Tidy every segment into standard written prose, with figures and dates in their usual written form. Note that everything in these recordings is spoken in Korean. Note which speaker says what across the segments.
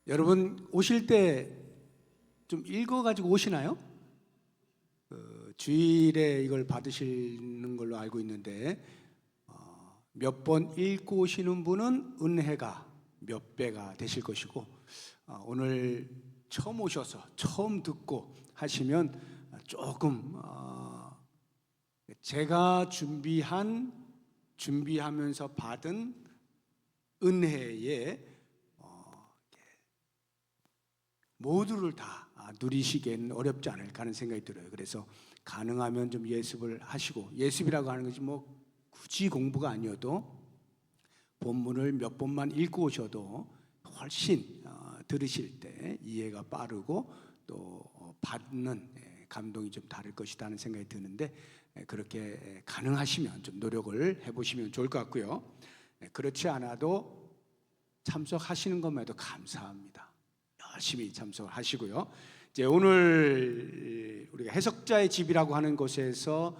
Speaker 1: 여러분 오실 때 좀 읽어가지고 오시나요? 주일에 이걸 받으시는 걸로 알고 있는데 몇 번 읽고 오시는 분은 은혜가 몇 배가 되실 것이고 오늘 처음 오셔서 처음 듣고 하시면 조금 제가 준비하면서 받은 은혜에 모두를 다 누리시기에는 어렵지 않을까 하는 생각이 들어요. 그래서 가능하면 좀 예습을 하시고, 예습이라고 하는 것이 뭐 굳이 공부가 아니어도 본문을 몇 번만 읽고 오셔도 훨씬 들으실 때 이해가 빠르고 또 받는 감동이 좀 다를 것이다 하는 생각이 드는데, 그렇게 가능하시면 좀 노력을 해보시면 좋을 것 같고요. 그렇지 않아도 참석하시는 것만 해도 감사합니다. 열심히 참석하시고요. 이제 오늘 우리가 해석자의 집이라고 하는 곳에서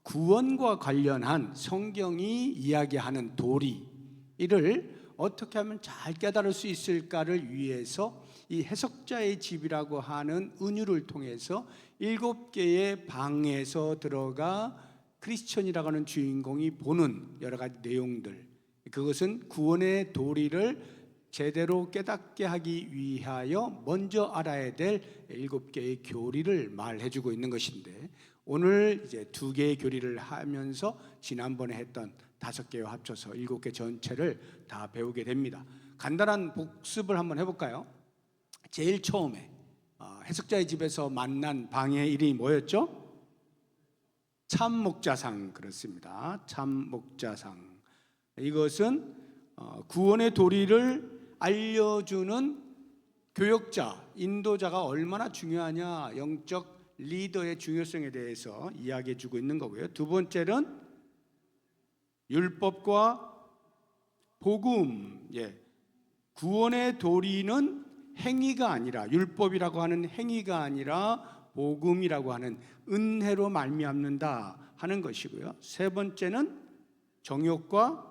Speaker 1: 구원과 관련한 성경이 이야기하는 도리를 어떻게 하면 잘 깨달을 수 있을까를 위해서 이 해석자의 집이라고 하는 은유를 통해서 7개의 방에서 들어가 크리스천이라고 하는 주인공이 보는 여러 가지 내용들, 그것은 구원의 도리를 제대로 깨닫게 하기 위하여 먼저 알아야 될 7개의 교리를 말해주고 있는 것인데, 오늘 이제 2개의 교리를 하면서 지난번에 했던 5개와 합쳐서 7개 전체를 다 배우게 됩니다. 간단한 복습을 한번 해볼까요? 제일 처음에 해석자의 집에서 만난 방의 이름이 뭐였죠? 참목자상. 그렇습니다. 참목자상. 이것은 구원의 도리를 알려주는 교역자, 인도자가 얼마나 중요하냐, 영적 리더의 중요성에 대해서 이야기해 주고 있는 거고요. 두 번째는 율법과 복음. 구원의 도리는 행위가 아니라, 율법이라고 하는 행위가 아니라 복음이라고 하는 은혜로 말미암는다 하는 것이고요. 세 번째는 정욕과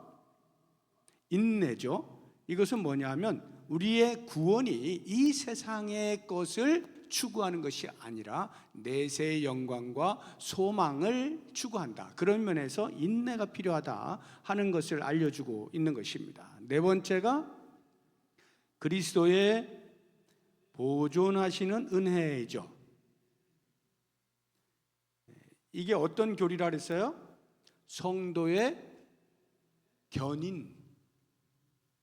Speaker 1: 인내죠. 이것은 뭐냐면 우리의 구원이 이 세상의 것을 추구하는 것이 아니라 내세의 영광과 소망을 추구한다. 그런 면에서 인내가 필요하다 하는 것을 알려주고 있는 것입니다. 네 번째가 그리스도의 보존하시는 은혜죠. 이게 어떤 교리라 그랬어요? 성도의 견인.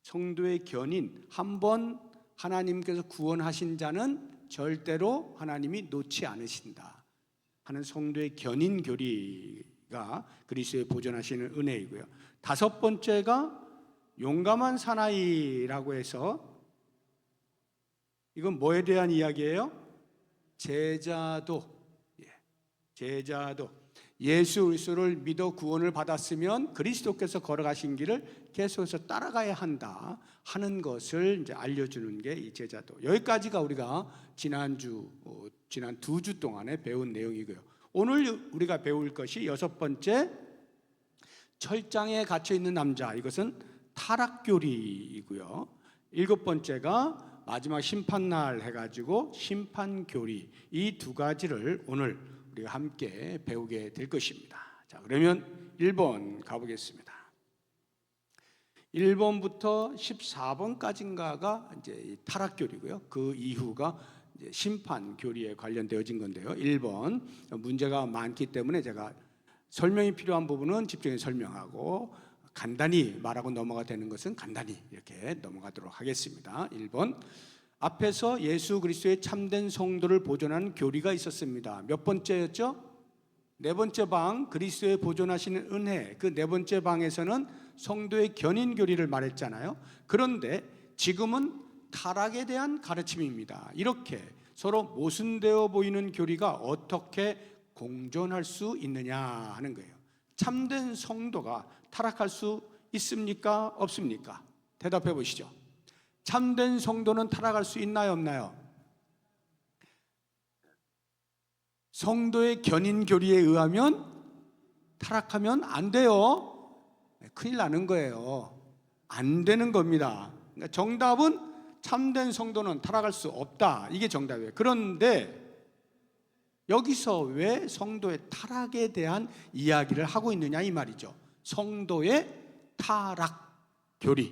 Speaker 1: 성도의 견인. 한번 하나님께서 구원하신 자는 절대로 하나님이 놓지 않으신다 하는 성도의 견인 교리가 그리스도의 보존하시는 은혜이고요. 다섯 번째가 용감한 사나이라고 해서, 이건 뭐에 대한 이야기예요? 제자도. 제자도. 예수 그리스도를 믿어 구원을 받았으면 그리스도께서 걸어가신 길을 계속해서 따라가야 한다 하는 것을 이제 알려주는 게 이 제자도. 여기까지가 우리가 지난 2주 동안에 배운 내용이고요. 오늘 우리가 배울 것이 6번째, 철장에 갇혀 있는 남자. 이것은 타락교리이고요. 7번째가 마지막 심판날 해가지고 심판교리. 이 2가지를 오늘 우리가 함께 배우게 될 것입니다. 자, 그러면 1번 가보겠습니다. 1번부터 14번까지인가가 이제 타락교리고요. 그 이후가 이제 심판교리에 관련되어진 건데요. 1번 문제가 많기 때문에 제가 설명이 필요한 부분은 집중해서 설명하고, 간단히 말하고 넘어가 되는 것은 간단히 이렇게 넘어가도록 하겠습니다. 1번. 앞에서 예수 그리스도의 참된 성도를 보존하는 교리가 있었습니다. 몇 번째였죠? 4번째 방, 그리스도의 보존하시는 은혜. 그 4번째 방에서는 성도의 견인 교리를 말했잖아요. 그런데 지금은 타락에 대한 가르침입니다. 이렇게 서로 모순되어 보이는 교리가 어떻게 공존할 수 있느냐 하는 거예요. 참된 성도가 타락할 수 있습니까? 없습니까? 대답해 보시죠. 참된 성도는 타락할 수 있나요, 없나요? 성도의 견인 교리에 의하면 타락하면 안 돼요. 큰일 나는 거예요. 안 되는 겁니다. 그러니까 정답은 참된 성도는 타락할 수 없다. 이게 정답이에요. 그런데 여기서 왜 성도의 타락에 대한 이야기를 하고 있느냐 이 말이죠. 성도의 타락 교리.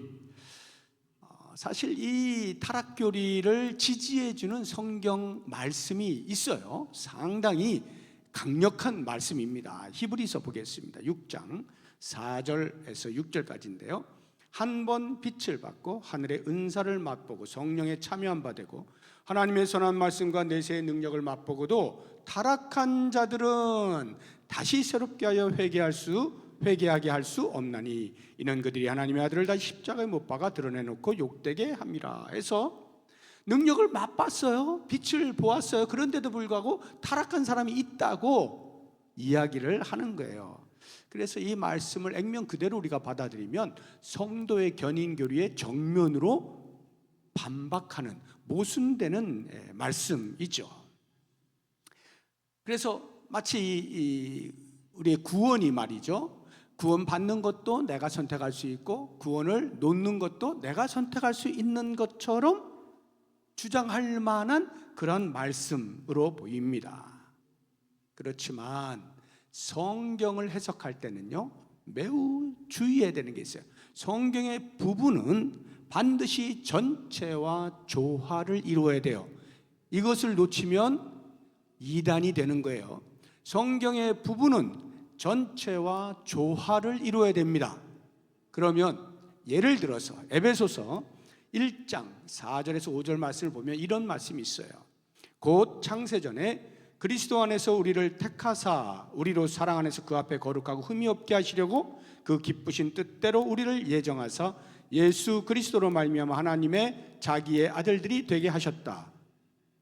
Speaker 1: 사실 이 타락 교리를 지지해주는 성경 말씀이 있어요. 상당히 강력한 말씀입니다. 히브리서 보겠습니다. 6장 4절에서 6절까지인데요. 한 번 빛을 받고 하늘의 은사를 맛보고 성령에 참여한 바 되고 하나님의 선한 말씀과 내세의 능력을 맛보고도 타락한 자들은 다시 새롭게 하여 회개하게 할 수 없나니 이는 그들이 하나님의 아들을 다시 십자가에 못 박아 드러내놓고 욕되게 함이라 해서 능력을 맛봤어요. 빛을 보았어요. 그런데도 불구하고 타락한 사람이 있다고 이야기를 하는 거예요. 그래서 이 말씀을 액면 그대로 우리가 받아들이면 성도의 견인교리의 정면으로 반박하는 모순되는 말씀이죠. 그래서 마치 우리의 구원이 말이죠. 구원 받는 것도 내가 선택할 수 있고 구원을 놓는 것도 내가 선택할 수 있는 것처럼 주장할 만한 그런 말씀으로 보입니다. 그렇지만 성경을 해석할 때는요, 매우 주의해야 되는 게 있어요. 성경의 부분은 반드시 전체와 조화를 이루어야 돼요. 이것을 놓치면 이단이 되는 거예요. 성경의 부분은 전체와 조화를 이루어야 됩니다. 그러면 예를 들어서 에베소서 1장 4절에서 5절 말씀을 보면 이런 말씀이 있어요. 곧 창세전에 그리스도 안에서 우리를 택하사 우리로 사랑 안에서 그 앞에 거룩하고 흠이 없게 하시려고 그 기쁘신 뜻대로 우리를 예정하사 예수 그리스도로 말미암아 하나님의 자기의 아들들이 되게 하셨다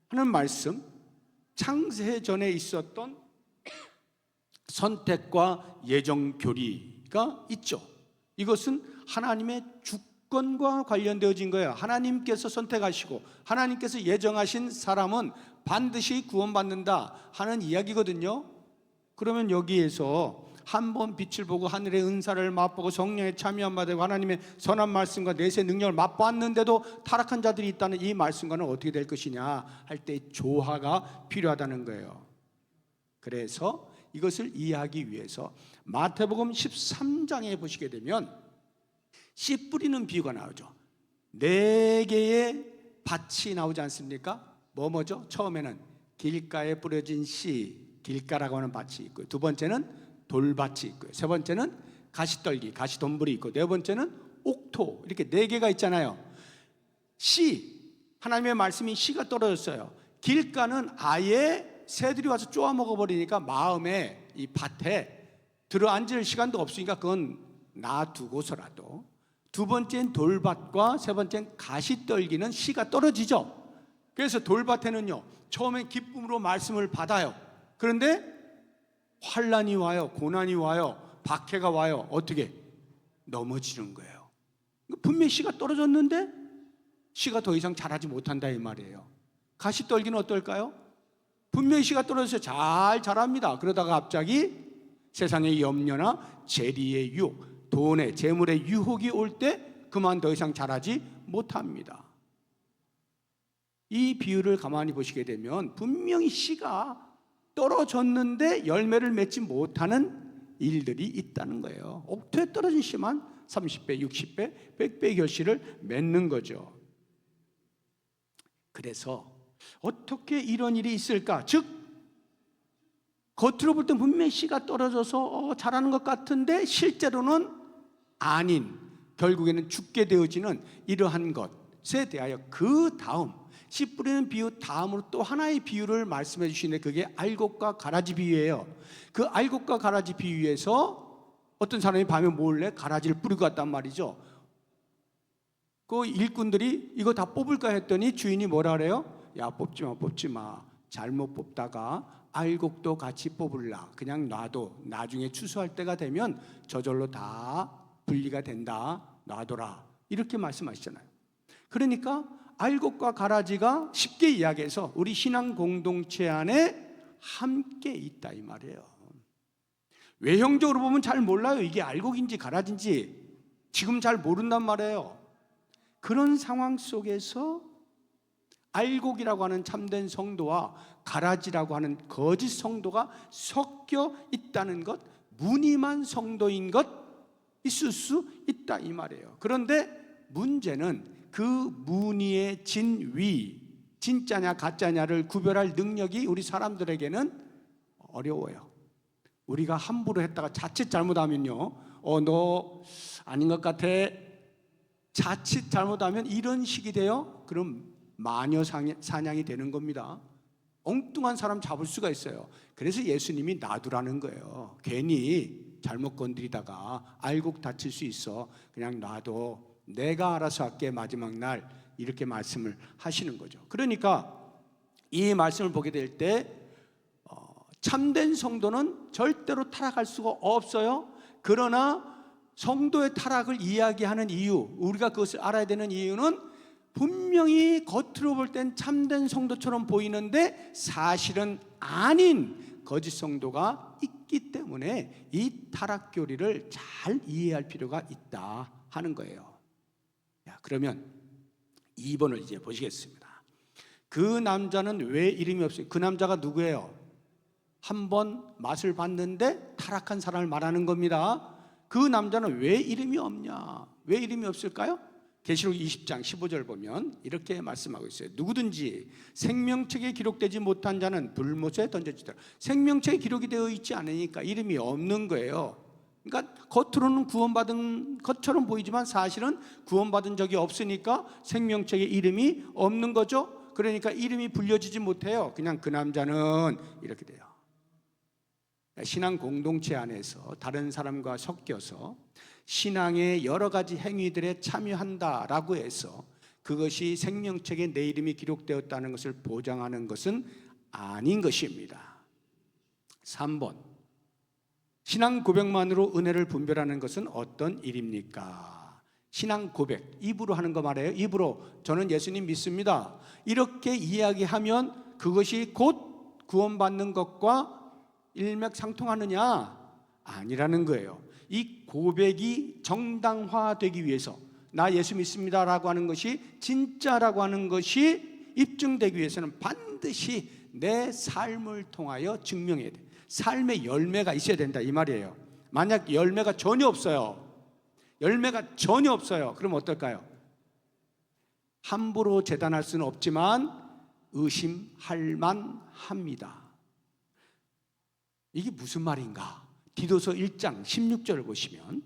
Speaker 1: 하는 말씀, 창세전에 있었던 선택과 예정 교리가 있죠. 이것은 하나님의 주권과 관련되어진 거예요. 하나님께서 선택하시고 하나님께서 예정하신 사람은 반드시 구원받는다 하는 이야기거든요. 그러면 여기에서 한 번 빛을 보고 하늘의 은사를 맛보고 성령에 참여한 바 되고 하나님의 선한 말씀과 내세 능력을 맛보았는데도 타락한 자들이 있다는 이 말씀과는 어떻게 될 것이냐 할 때 조화가 필요하다는 거예요. 그래서 이것을 이해하기 위해서 마태복음 13장에 보시게 되면 씨 뿌리는 비유가 나오죠. 4개의 밭이 나오지 않습니까? 뭐죠? 처음에는 길가에 뿌려진 씨, 길가라고 하는 밭이 있고요. 두 번째는 돌밭이 있고요. 세 번째는 가시떨기, 가시덤불이 있고 네 번째는 옥토, 이렇게 4개가 있잖아요. 씨, 하나님의 말씀이 씨가 떨어졌어요. 길가는 아예 새들이 와서 쪼아 먹어버리니까 마음에 이 밭에 들어앉을 시간도 없으니까 그건 놔두고서라도, 두 번째는 돌밭과 세 번째는 가시떨기는 씨가 떨어지죠. 그래서 돌밭에는요, 처음엔 기쁨으로 말씀을 받아요. 그런데 환난이 와요, 고난이 와요, 박해가 와요. 어떻게? 넘어지는 거예요. 분명히 씨가 떨어졌는데 씨가 더 이상 자라지 못한다 이 말이에요. 가시떨기는 어떨까요? 분명히 씨가 떨어져서 잘 자랍니다. 그러다가 갑자기 세상의 염려나 재리의 유혹, 돈의 재물의 유혹이 올 때 그만 더 이상 자라지 못합니다. 이 비유를 가만히 보시게 되면 분명히 씨가 떨어졌는데 열매를 맺지 못하는 일들이 있다는 거예요. 옥토에 떨어진 씨만 30배, 60배, 100배의 결실을 맺는 거죠. 그래서 어떻게 이런 일이 있을까? 즉 겉으로 볼 때 분명히 씨가 떨어져서 자라는 것 같은데 실제로는 아닌, 결국에는 죽게 되어지는 이러한 것에 대하여 그 다음 씨 뿌리는 비유 다음으로 또 하나의 비유를 말씀해 주시는데 그게 알곡과 가라지 비유예요. 그 알곡과 가라지 비유에서 어떤 사람이 밤에 몰래 가라지를 뿌리고 갔단 말이죠. 그 일꾼들이 이거 다 뽑을까 했더니 주인이 뭐라 그래요? 야, 뽑지 마. 잘못 뽑다가 알곡도 같이 뽑을라. 그냥 놔둬. 나중에 추수할 때가 되면 저절로 다 분리가 된다. 놔둬라. 이렇게 말씀하시잖아요. 그러니까 알곡과 가라지가 쉽게 이야기해서 우리 신앙 공동체 안에 함께 있다 이 말이에요. 외형적으로 보면 잘 몰라요. 이게 알곡인지 가라지인지 지금 잘 모른단 말이에요. 그런 상황 속에서 알곡이라고 하는 참된 성도와 가라지라고 하는 거짓 성도가 섞여 있다는 것, 무늬만 성도인 것 있을 수 있다 이 말이에요. 그런데 문제는 그 무늬의 진위, 진짜냐 가짜냐를 구별할 능력이 우리 사람들에게는 어려워요. 우리가 함부로 했다가 자칫 잘못하면요, 너 아닌 것 같아, 자칫 잘못하면 이런 식이 돼요. 그럼 마녀 사냥이 되는 겁니다. 엉뚱한 사람 잡을 수가 있어요. 그래서 예수님이 놔두라는 거예요. 괜히 잘못 건드리다가 알곡 다칠 수 있어. 그냥 놔둬. 내가 알아서 할게. 마지막 날 이렇게 말씀을 하시는 거죠. 그러니까 이 말씀을 보게 될 때 참된 성도는 절대로 타락할 수가 없어요. 그러나 성도의 타락을 이야기하는 이유, 우리가 그것을 알아야 되는 이유는 분명히 겉으로 볼 땐 참된 성도처럼 보이는데 사실은 아닌 거짓 성도가 있기 때문에 이 타락 교리를 잘 이해할 필요가 있다 하는 거예요. 그러면 2번을 이제 보시겠습니다. 그 남자는 왜 이름이 없어요? 그 남자가 누구예요? 한번 맛을 봤는데 타락한 사람을 말하는 겁니다. 그 남자는 왜 이름이 없냐? 왜 이름이 없을까요? 계시록 20장 15절 보면 이렇게 말씀하고 있어요. 누구든지 생명책에 기록되지 못한 자는 불못에 던져지더라. 생명책에 기록이 되어 있지 않으니까 이름이 없는 거예요. 그러니까 겉으로는 구원받은 것처럼 보이지만 사실은 구원받은 적이 없으니까 생명책에 이름이 없는 거죠. 그러니까 이름이 불려지지 못해요. 그냥 그 남자는 이렇게 돼요. 신앙 공동체 안에서 다른 사람과 섞여서 신앙의 여러 가지 행위들에 참여한다라고 해서 그것이 생명책에 내 이름이 기록되었다는 것을 보장하는 것은 아닌 것입니다. 3번, 신앙 고백만으로 은혜를 분별하는 것은 어떤 일입니까? 신앙 고백, 입으로 하는 거 말이에요. 입으로 저는 예수님 믿습니다, 이렇게 이야기하면 그것이 곧 구원받는 것과 일맥상통하느냐? 아니라는 거예요. 이 고백이 정당화되기 위해서 나 예수 믿습니다라고 하는 것이 진짜라고 하는 것이 입증되기 위해서는 반드시 내 삶을 통하여 증명해야 돼. 삶의 열매가 있어야 된다 이 말이에요. 만약 열매가 전혀 없어요, 열매가 전혀 없어요, 그럼 어떨까요? 함부로 재단할 수는 없지만 의심할 만합니다. 이게 무슨 말인가? 디도서 1장 16절을 보시면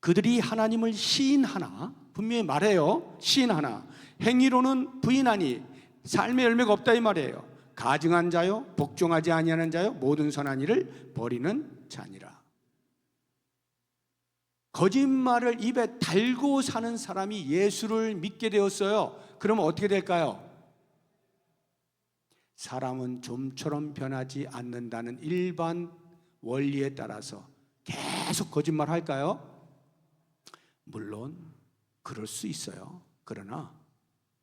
Speaker 1: 그들이 하나님을 시인하나, 분명히 말해요. 시인하나 행위로는 부인하니 삶의 열매가 없다 이 말이에요. 가증한 자요, 복종하지 아니하는 자요, 모든 선한 일을 버리는 자니라. 거짓말을 입에 달고 사는 사람이 예수를 믿게 되었어요. 그러면 어떻게 될까요? 사람은 좀처럼 변하지 않는다는 일반 원리에 따라서 계속 거짓말 할까요? 물론 그럴 수 있어요. 그러나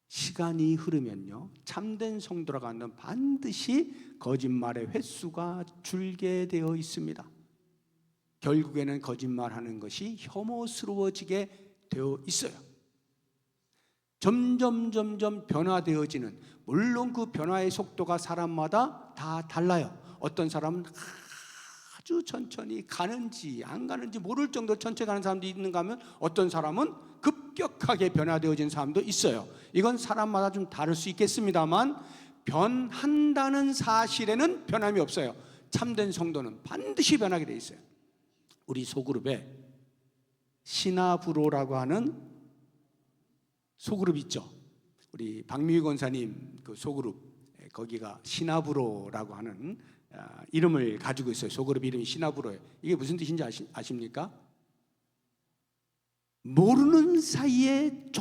Speaker 1: 시간이 흐르면요, 참된 성도라고 하는 반드시 거짓말의 횟수가 줄게 되어 있습니다. 결국에는 거짓말하는 것이 혐오스러워지게 되어 있어요. 점점 변화되어지는, 물론 그 변화의 속도가 사람마다 다 달라요. 어떤 사람은 아주 천천히 가는지 안 가는지 모를 정도로 천천히 가는 사람도 있는가 하면 어떤 사람은 급격하게 변화되어진 사람도 있어요. 이건 사람마다 좀 다를 수 있겠습니다만 변한다는 사실에는 변함이 없어요. 참된 성도는 반드시 변하게 돼 있어요. 우리 소그룹에 시나브로라고 하는 소그룹 있죠. 우리 박미희 권사님 그 소그룹, 거기가 시나브로라고 하는 이름을 가지고 있어요. 소그룹 이름이 시나브로예요. 이게 무슨 뜻인지 아십니까? 모르는 사이에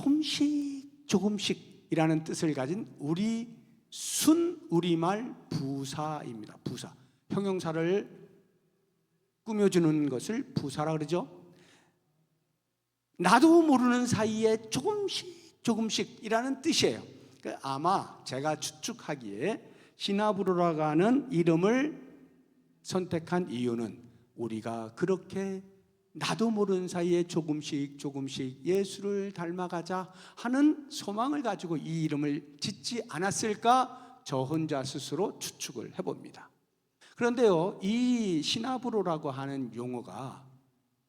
Speaker 1: 조금씩이라는 뜻을 가진 우리 순 우리말 부사입니다. 부사. 형용사를 꾸며주는 것을 부사라 그러죠. 나도 모르는 사이에 조금씩이라는 뜻이에요. 아마 제가 추측하기에 시나브로라고 하는 이름을 선택한 이유는 우리가 그렇게 나도 모르는 사이에 조금씩 조금씩 예수를 닮아가자 하는 소망을 가지고 이 이름을 짓지 않았을까? 저 혼자 스스로 추측을 해봅니다. 그런데요, 이 시나브로라고 하는 용어가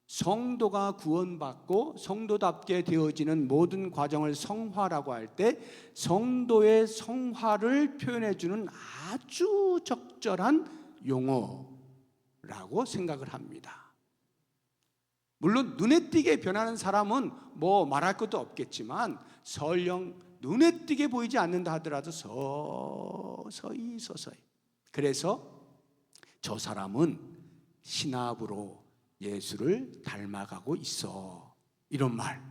Speaker 1: 성도가 구원받고 성도답게 되어지는 모든 과정을 성화라고 할 때 성도의 성화를 표현해주는 아주 적절한 용어라고 생각을 합니다. 물론 눈에 띄게 변하는 사람은 뭐 말할 것도 없겠지만 설령 눈에 띄게 보이지 않는다 하더라도 서서히 그래서 저 사람은 신압으로 예수를 닮아가고 있어, 이런 말,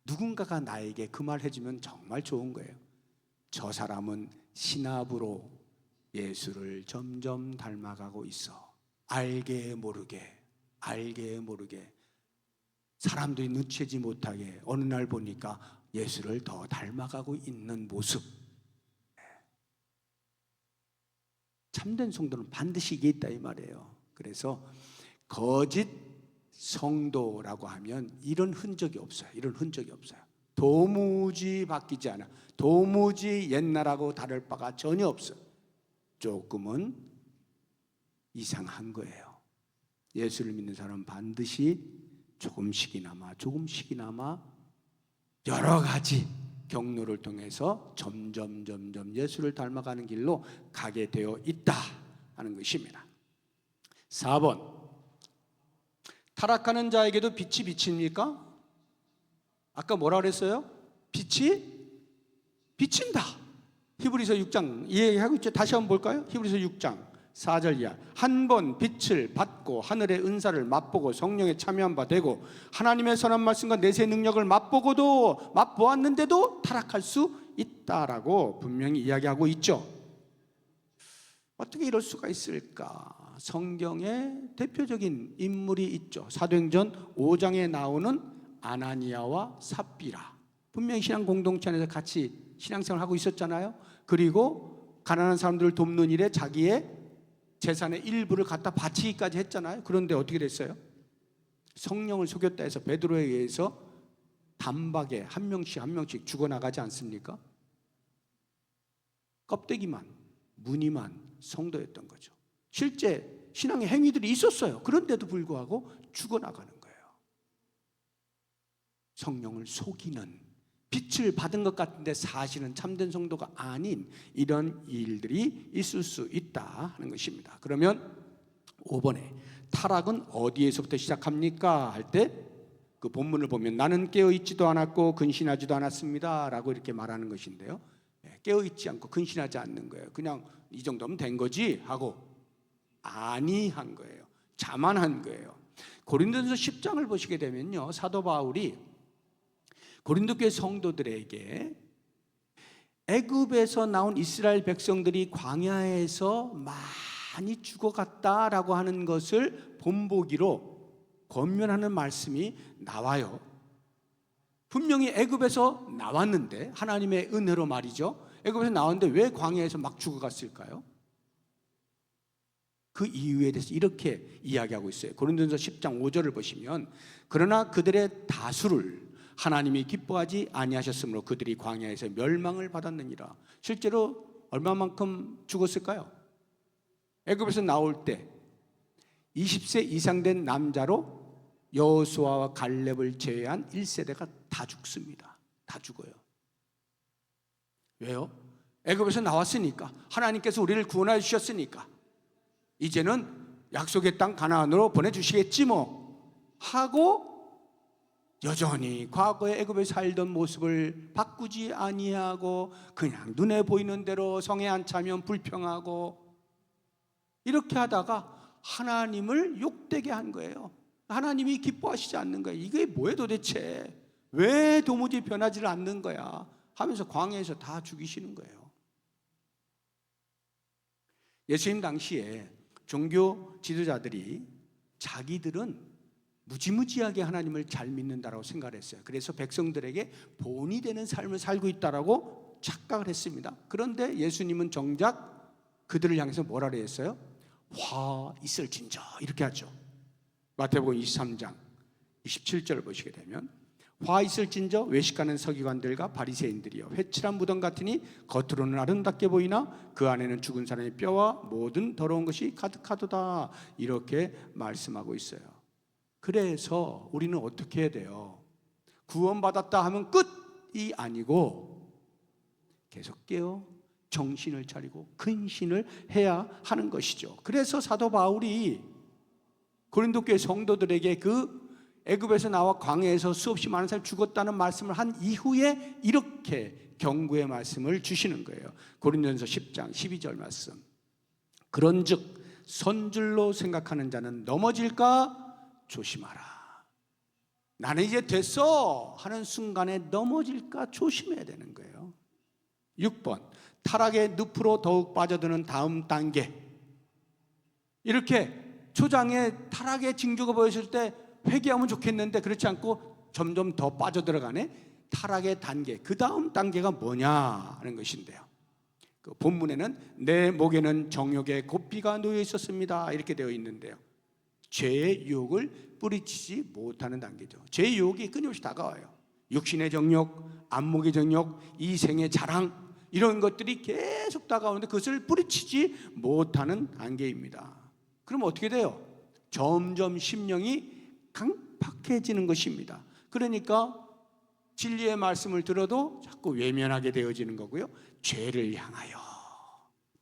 Speaker 1: 누군가가 나에게 그 말 해주면 정말 좋은 거예요. 저 사람은 신압으로 예수를 점점 닮아가고 있어. 알게 모르게 사람들이 눈치채지 못하게 어느 날 보니까 예수를 더 닮아가고 있는 모습. 참된 성도는 반드시 이게 있다 이 말이에요. 그래서 거짓 성도라고 하면 이런 흔적이 없어요. 도무지 바뀌지 않아. 도무지 옛날하고 다를 바가 전혀 없어요. 조금은 이상한 거예요. 예수를 믿는 사람은 반드시 조금씩이나마 여러 가지 경로를 통해서 점점 예수를 닮아가는 길로 가게 되어 있다 하는 것입니다. 4번, 타락하는 자에게도 빛이 비칩니까? 아까 뭐라 그랬어요? 빛이 비친다. 히브리서 6장 이 얘기하고 있죠. 다시 한번 볼까요? 히브리서 6장 4절 이하. 한 번 빛을 받고 하늘의 은사를 맛보고 성령에 참여한 바 되고 하나님의 선한 말씀과 내세 능력을 맛보았는데도 타락할 수 있다라고 분명히 이야기하고 있죠. 어떻게 이럴 수가 있을까? 성경에 대표적인 인물이 있죠. 사도행전 5장에 나오는 아나니아와 삽비라. 분명히 신앙 공동체 안에서 같이 신앙생활을 하고 있었잖아요. 그리고 가난한 사람들을 돕는 일에 자기의 재산의 일부를 갖다 바치기까지 했잖아요. 그런데 어떻게 됐어요? 성령을 속였다 해서 베드로에 의해서 단박에 한 명씩 죽어나가지 않습니까? 껍데기만, 무늬만 성도였던 거죠. 실제 신앙의 행위들이 있었어요. 그런데도 불구하고 죽어나가는 거예요. 성령을 속이는, 빛을 받은 것 같은데 사실은 참된 성도가 아닌 이런 일들이 있을 수 있다 하는 것입니다. 그러면 5번에 타락은 어디에서부터 시작합니까? 할 때 그 본문을 보면 나는 깨어있지도 않았고 근신하지도 않았습니다 라고 이렇게 말하는 것인데요, 깨어있지 않고 근신하지 않는 거예요. 그냥 이 정도면 된 거지 하고 아니한 거예요. 자만한 거예요. 고린도전서 10장을 보시게 되면요, 사도 바울이 고린도 교회 성도들에게 애굽에서 나온 이스라엘 백성들이 광야에서 많이 죽어갔다라고 하는 것을 본보기로 권면하는 말씀이 나와요. 분명히 애굽에서 나왔는데, 하나님의 은혜로 말이죠, 애굽에서 나왔는데 왜 광야에서 막 죽어갔을까요? 그 이유에 대해서 이렇게 이야기하고 있어요. 고린도전서 10장 5절을 보시면 그러나 그들의 다수를 하나님이 기뻐하지 아니하셨으므로 그들이 광야에서 멸망을 받았느니라. 실제로 얼마만큼 죽었을까요? 애굽에서 나올 때 20세 이상 된 남자로 여호수아와 갈렙을 제외한 1세대가 다 죽습니다. 다 죽어요. 왜요? 애굽에서 나왔으니까, 하나님께서 우리를 구원해 주셨으니까 이제는 약속의 땅 가나안으로 보내주시겠지 뭐 하고 여전히 과거에 애굽에 살던 모습을 바꾸지 아니하고 그냥 눈에 보이는 대로 성에 안 차면 불평하고 이렇게 하다가 하나님을 욕되게 한 거예요. 하나님이 기뻐하시지 않는 거예요. 이게 뭐예요 도대체? 왜 도무지 변하지를 않는 거야? 하면서 광야에서 다 죽이시는 거예요. 예수님 당시에 종교 지도자들이 자기들은 무지무지하게 하나님을 잘 믿는다라고 생각을 했어요. 그래서 백성들에게 본이 되는 삶을 살고 있다라고 착각을 했습니다. 그런데 예수님은 정작 그들을 향해서 뭐라 그랬어요? 화 있을진저 이렇게 하죠. 마태복음 23장 27절을 보시게 되면 화 있을진저 외식하는 서기관들과 바리새인들이여 회칠한 무덤 같으니 겉으로는 아름답게 보이나 그 안에는 죽은 사람의 뼈와 모든 더러운 것이 가득하도다. 이렇게 말씀하고 있어요. 그래서 우리는 어떻게 해야 돼요? 구원받았다 하면 끝이 아니고 계속 깨어 정신을 차리고 근신을 해야 하는 것이죠. 그래서 사도 바울이 고린도 교회 성도들에게 그 애굽에서 나와 광야에서 수없이 많은 사람이 죽었다는 말씀을 한 이후에 이렇게 경고의 말씀을 주시는 거예요. 고린도전서 10장 12절 말씀. 그런즉 선줄로 생각하는 자는 넘어질까 조심하라. 나는 이제 됐어 하는 순간에 넘어질까 조심해야 되는 거예요. 6번 타락의 늪으로 더욱 빠져드는 다음 단계. 이렇게 초장에 타락의 징조가 보였을 때 회개하면 좋겠는데 그렇지 않고 점점 더 빠져들어가네. 타락의 단계, 그 다음 단계가 뭐냐 하는 것인데요. 그 본문에는 내 목에는 정욕의 고삐가 놓여 있었습니다 이렇게 되어 있는데요. 죄의 유혹을 뿌리치지 못하는 단계죠. 죄의 유혹이 끊임없이 다가와요. 육신의 정욕, 안목의 정욕, 이생의 자랑, 이런 것들이 계속 다가오는데 그것을 뿌리치지 못하는 단계입니다. 그럼 어떻게 돼요? 점점 심령이 강팍해지는 것입니다. 그러니까 진리의 말씀을 들어도 자꾸 외면하게 되어지는 거고요. 죄를 향하여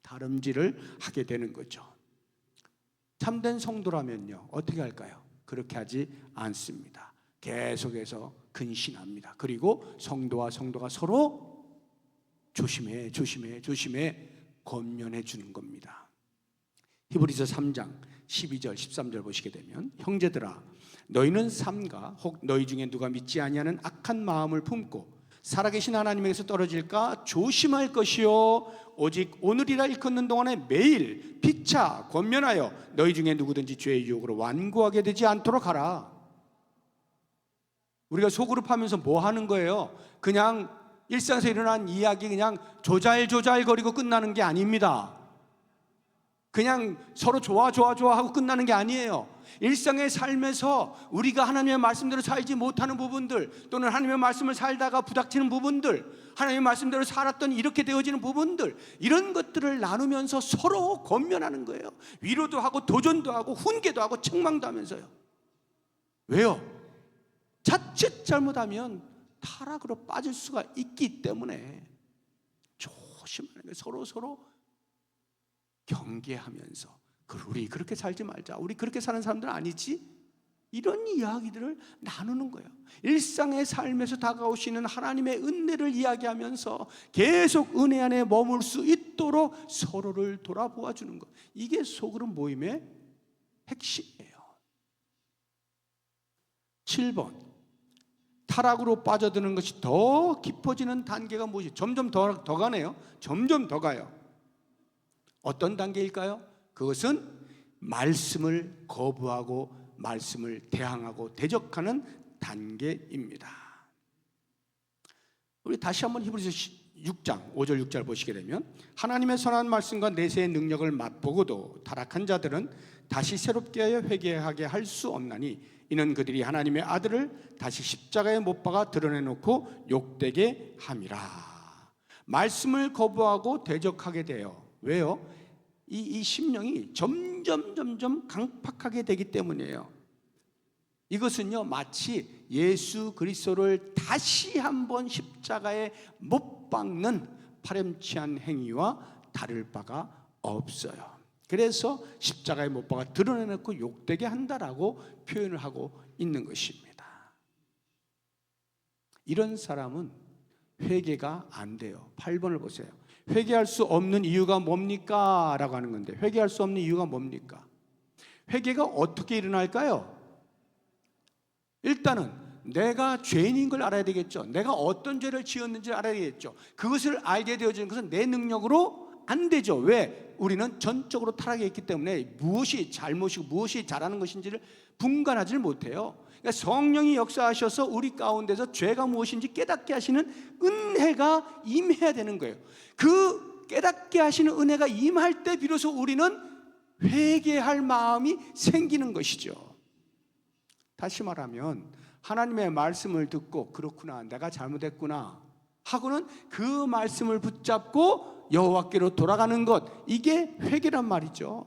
Speaker 1: 다름질을 하게 되는 거죠. 참된 성도라면요 어떻게 할까요? 그렇게 하지 않습니다. 계속해서 근신합니다. 그리고 성도와 성도가 서로 조심해 권면해 주는 겁니다. 히브리서 3장 12절 13절 보시게 되면 형제들아 너희는 삼가 혹 너희 중에 누가 믿지 아니하는 악한 마음을 품고 살아계신 하나님에게서 떨어질까 조심할 것이요 오직 오늘이라 일컫는 동안에 매일 피차 권면하여 너희 중에 누구든지 죄의 유혹으로 완고하게 되지 않도록 하라. 우리가 소그룹하면서 뭐 하는 거예요? 그냥 일상에서 일어난 이야기 그냥 조잘조잘거리고 끝나는 게 아닙니다. 그냥 서로 좋아 하고 끝나는 게 아니에요. 일상의 삶에서 우리가 하나님의 말씀대로 살지 못하는 부분들, 또는 하나님의 말씀을 살다가 부닥치는 부분들, 하나님의 말씀대로 살았더니 이렇게 되어지는 부분들, 이런 것들을 나누면서 서로 권면하는 거예요. 위로도 하고 도전도 하고 훈계도 하고 책망도 하면서요. 왜요? 자칫 잘못하면 타락으로 빠질 수가 있기 때문에 조심하는 거예요. 서로 경계하면서 우리 그렇게 살지 말자, 우리 그렇게 사는 사람들은 아니지, 이런 이야기들을 나누는 거예요. 일상의 삶에서 다가오시는 하나님의 은혜를 이야기하면서 계속 은혜 안에 머물 수 있도록 서로를 돌아보아 주는 것, 이게 소그룹 모임의 핵심이에요. 7번 타락으로 빠져드는 것이 더 깊어지는 단계가 무엇이? 점점 더 가네요. 점점 더 가요. 어떤 단계일까요? 그것은 말씀을 거부하고 말씀을 대항하고 대적하는 단계입니다. 우리 다시 한번 히브리서 6장 5절 6절 보시게 되면 하나님의 선한 말씀과 내세의 능력을 맛보고도 타락한 자들은 다시 새롭게 하여 회개하게 할 수 없나니 이는 그들이 하나님의 아들을 다시 십자가에 못 박아 드러내놓고 욕되게 함이라. 말씀을 거부하고 대적하게 돼요. 왜요? 이 심령이 점점 강팍하게 되기 때문이에요. 이것은요 마치 예수 그리스도를 다시 한번 십자가에 못 박는 파렴치한 행위와 다를 바가 없어요. 그래서 십자가에 못 박아 드러내놓고 욕되게 한다라고 표현을 하고 있는 것입니다. 이런 사람은 회개가 안 돼요. 8번을 보세요. 회개할 수 없는 이유가 뭡니까? 라고 하는 건데, 회개할 수 없는 이유가 뭡니까? 회개가 어떻게 일어날까요? 일단은 내가 죄인인 걸 알아야 되겠죠. 내가 어떤 죄를 지었는지 알아야 되겠죠. 그것을 알게 되어지는 것은 내 능력으로 안 되죠. 왜? 우리는 전적으로 타락해 있기 때문에 무엇이 잘못이고 무엇이 잘하는 것인지를 분간하지 못해요. 그러니까 성령이 역사하셔서 우리 가운데서 죄가 무엇인지 깨닫게 하시는 은혜가 임해야 되는 거예요. 그 깨닫게 하시는 은혜가 임할 때 비로소 우리는 회개할 마음이 생기는 것이죠. 다시 말하면 하나님의 말씀을 듣고 그렇구나, 내가 잘못했구나 하고는 그 말씀을 붙잡고 여호와께로 돌아가는 것, 이게 회개란 말이죠.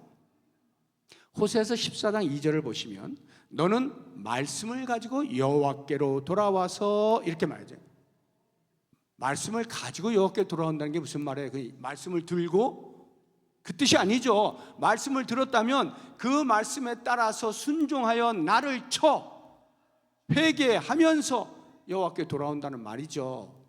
Speaker 1: 호세아서 14장 2절을 보시면 너는 말씀을 가지고 여호와께로 돌아와서, 이렇게 말하죠. 말씀을 가지고 여호와께 돌아온다는 게 무슨 말이에요? 그 말씀을 들고, 그 뜻이 아니죠. 말씀을 들었다면 그 말씀에 따라서 순종하여 나를 쳐 회개하면서 여호와께 돌아온다는 말이죠.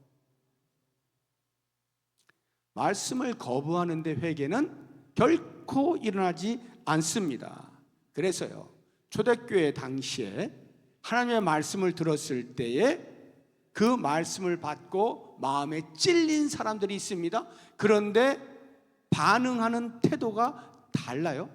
Speaker 1: 말씀을 거부하는데 회개는 결코 일어나지 않습니다. 그래서요, 초대교회 당시에 하나님의 말씀을 들었을 때에 그 말씀을 받고 마음에 찔린 사람들이 있습니다. 그런데 반응하는 태도가 달라요.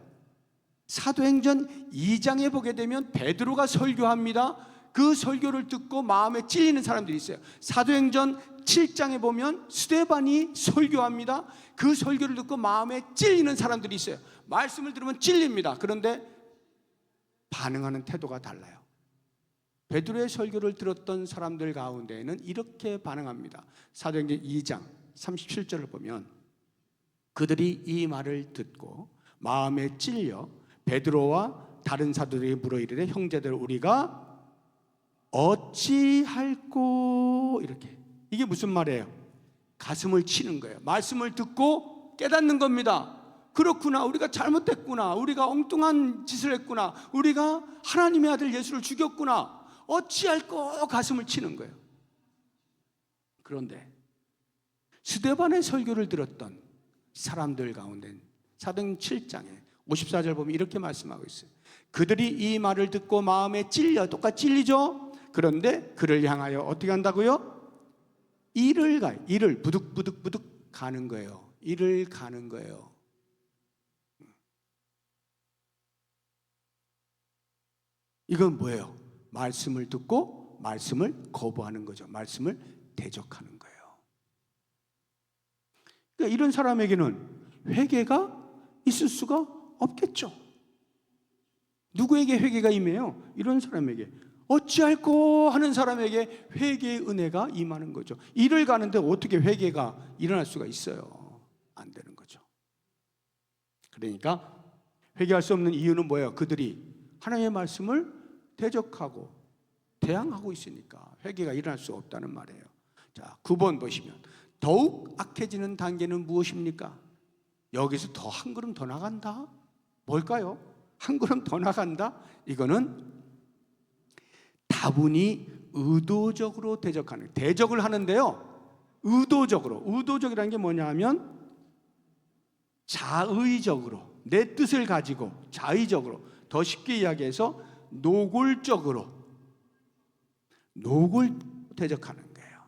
Speaker 1: 사도행전 2장에 보게 되면 베드로가 설교합니다. 그 설교를 듣고 마음에 찔리는 사람들이 있어요. 사도행전 7장에 보면 스데반이 설교합니다. 그 설교를 듣고 마음에 찔리는 사람들이 있어요. 말씀을 들으면 찔립니다. 그런데 반응하는 태도가 달라요. 베드로의 설교를 들었던 사람들 가운데에는 이렇게 반응합니다. 사도행전 2장 37절을 보면 그들이 이 말을 듣고 마음에 찔려 베드로와 다른 사도들이 물어 이르되 형제들 우리가 어찌할꼬, 이렇게. 이게 무슨 말이에요? 가슴을 치는 거예요. 말씀을 듣고 깨닫는 겁니다. 그렇구나, 우리가 잘못했구나, 우리가 엉뚱한 짓을 했구나, 우리가 하나님의 아들 예수를 죽였구나, 어찌할꼬 가슴을 치는 거예요. 그런데 스데반의 설교를 들었던 사람들 가운데 사도행전 7장에 54절 보면 이렇게 말씀하고 있어요. 그들이 이 말을 듣고 마음에 찔려, 똑같이 찔리죠. 그런데 그를 향하여 어떻게 한다고요? 이를 가요. 이를 부득부득 가는 거예요. 이를 가는 거예요. 이건 뭐예요? 말씀을 듣고 말씀을 거부하는 거죠. 말씀을 대적하는 거예요. 그러니까 이런 사람에게는 회개가 있을 수가 없겠죠. 누구에게 회개가 임해요? 이런 사람에게. 어찌할꼬 하는 사람에게 회개의 은혜가 임하는 거죠. 일을 가는데 어떻게 회개가 일어날 수가 있어요? 안 되는 거죠. 그러니까 회개할 수 없는 이유는 뭐예요? 그들이 하나님의 말씀을 대적하고 대항하고 있으니까 회개가 일어날 수 없다는 말이에요. 자, 9번 보시면 더욱 악해지는 단계는 무엇입니까? 여기서 더 한 걸음 더 나간다? 뭘까요? 한 걸음 더 나간다? 이거는 다분히 의도적으로 대적하는, 대적을 하는데요, 의도적이라는 게 뭐냐 하면 자의적으로, 내 뜻을 가지고 자의적으로, 더 쉽게 이야기해서 노골적으로 대적하는 거예요.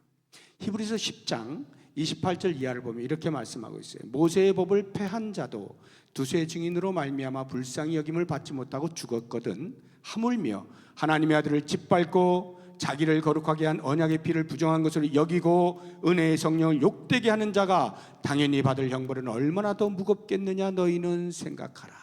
Speaker 1: 히브리서 10장 28절 이하를 보면 이렇게 말씀하고 있어요. 모세의 법을 폐한 자도 두세 증인으로 말미암아 불쌍히 여김을 받지 못하고 죽었거든 하물며 하나님의 아들을 짓밟고 자기를 거룩하게 한 언약의 피를 부정한 것을 여기고 은혜의 성령을 욕되게 하는 자가 당연히 받을 형벌은 얼마나 더 무겁겠느냐 너희는 생각하라.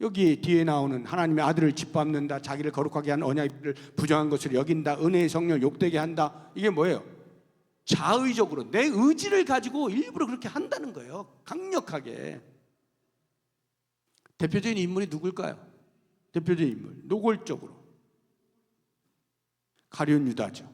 Speaker 1: 여기 뒤에 나오는 하나님의 아들을 짓밟는다, 자기를 거룩하게 한 언약의 피를 부정한 것을 여긴다, 은혜의 성령을 욕되게 한다, 이게 뭐예요? 자의적으로 내 의지를 가지고 일부러 그렇게 한다는 거예요. 강력하게. 대표적인 인물이 누굴까요? 대표적인 인물, 노골적으로 가룟 유다죠.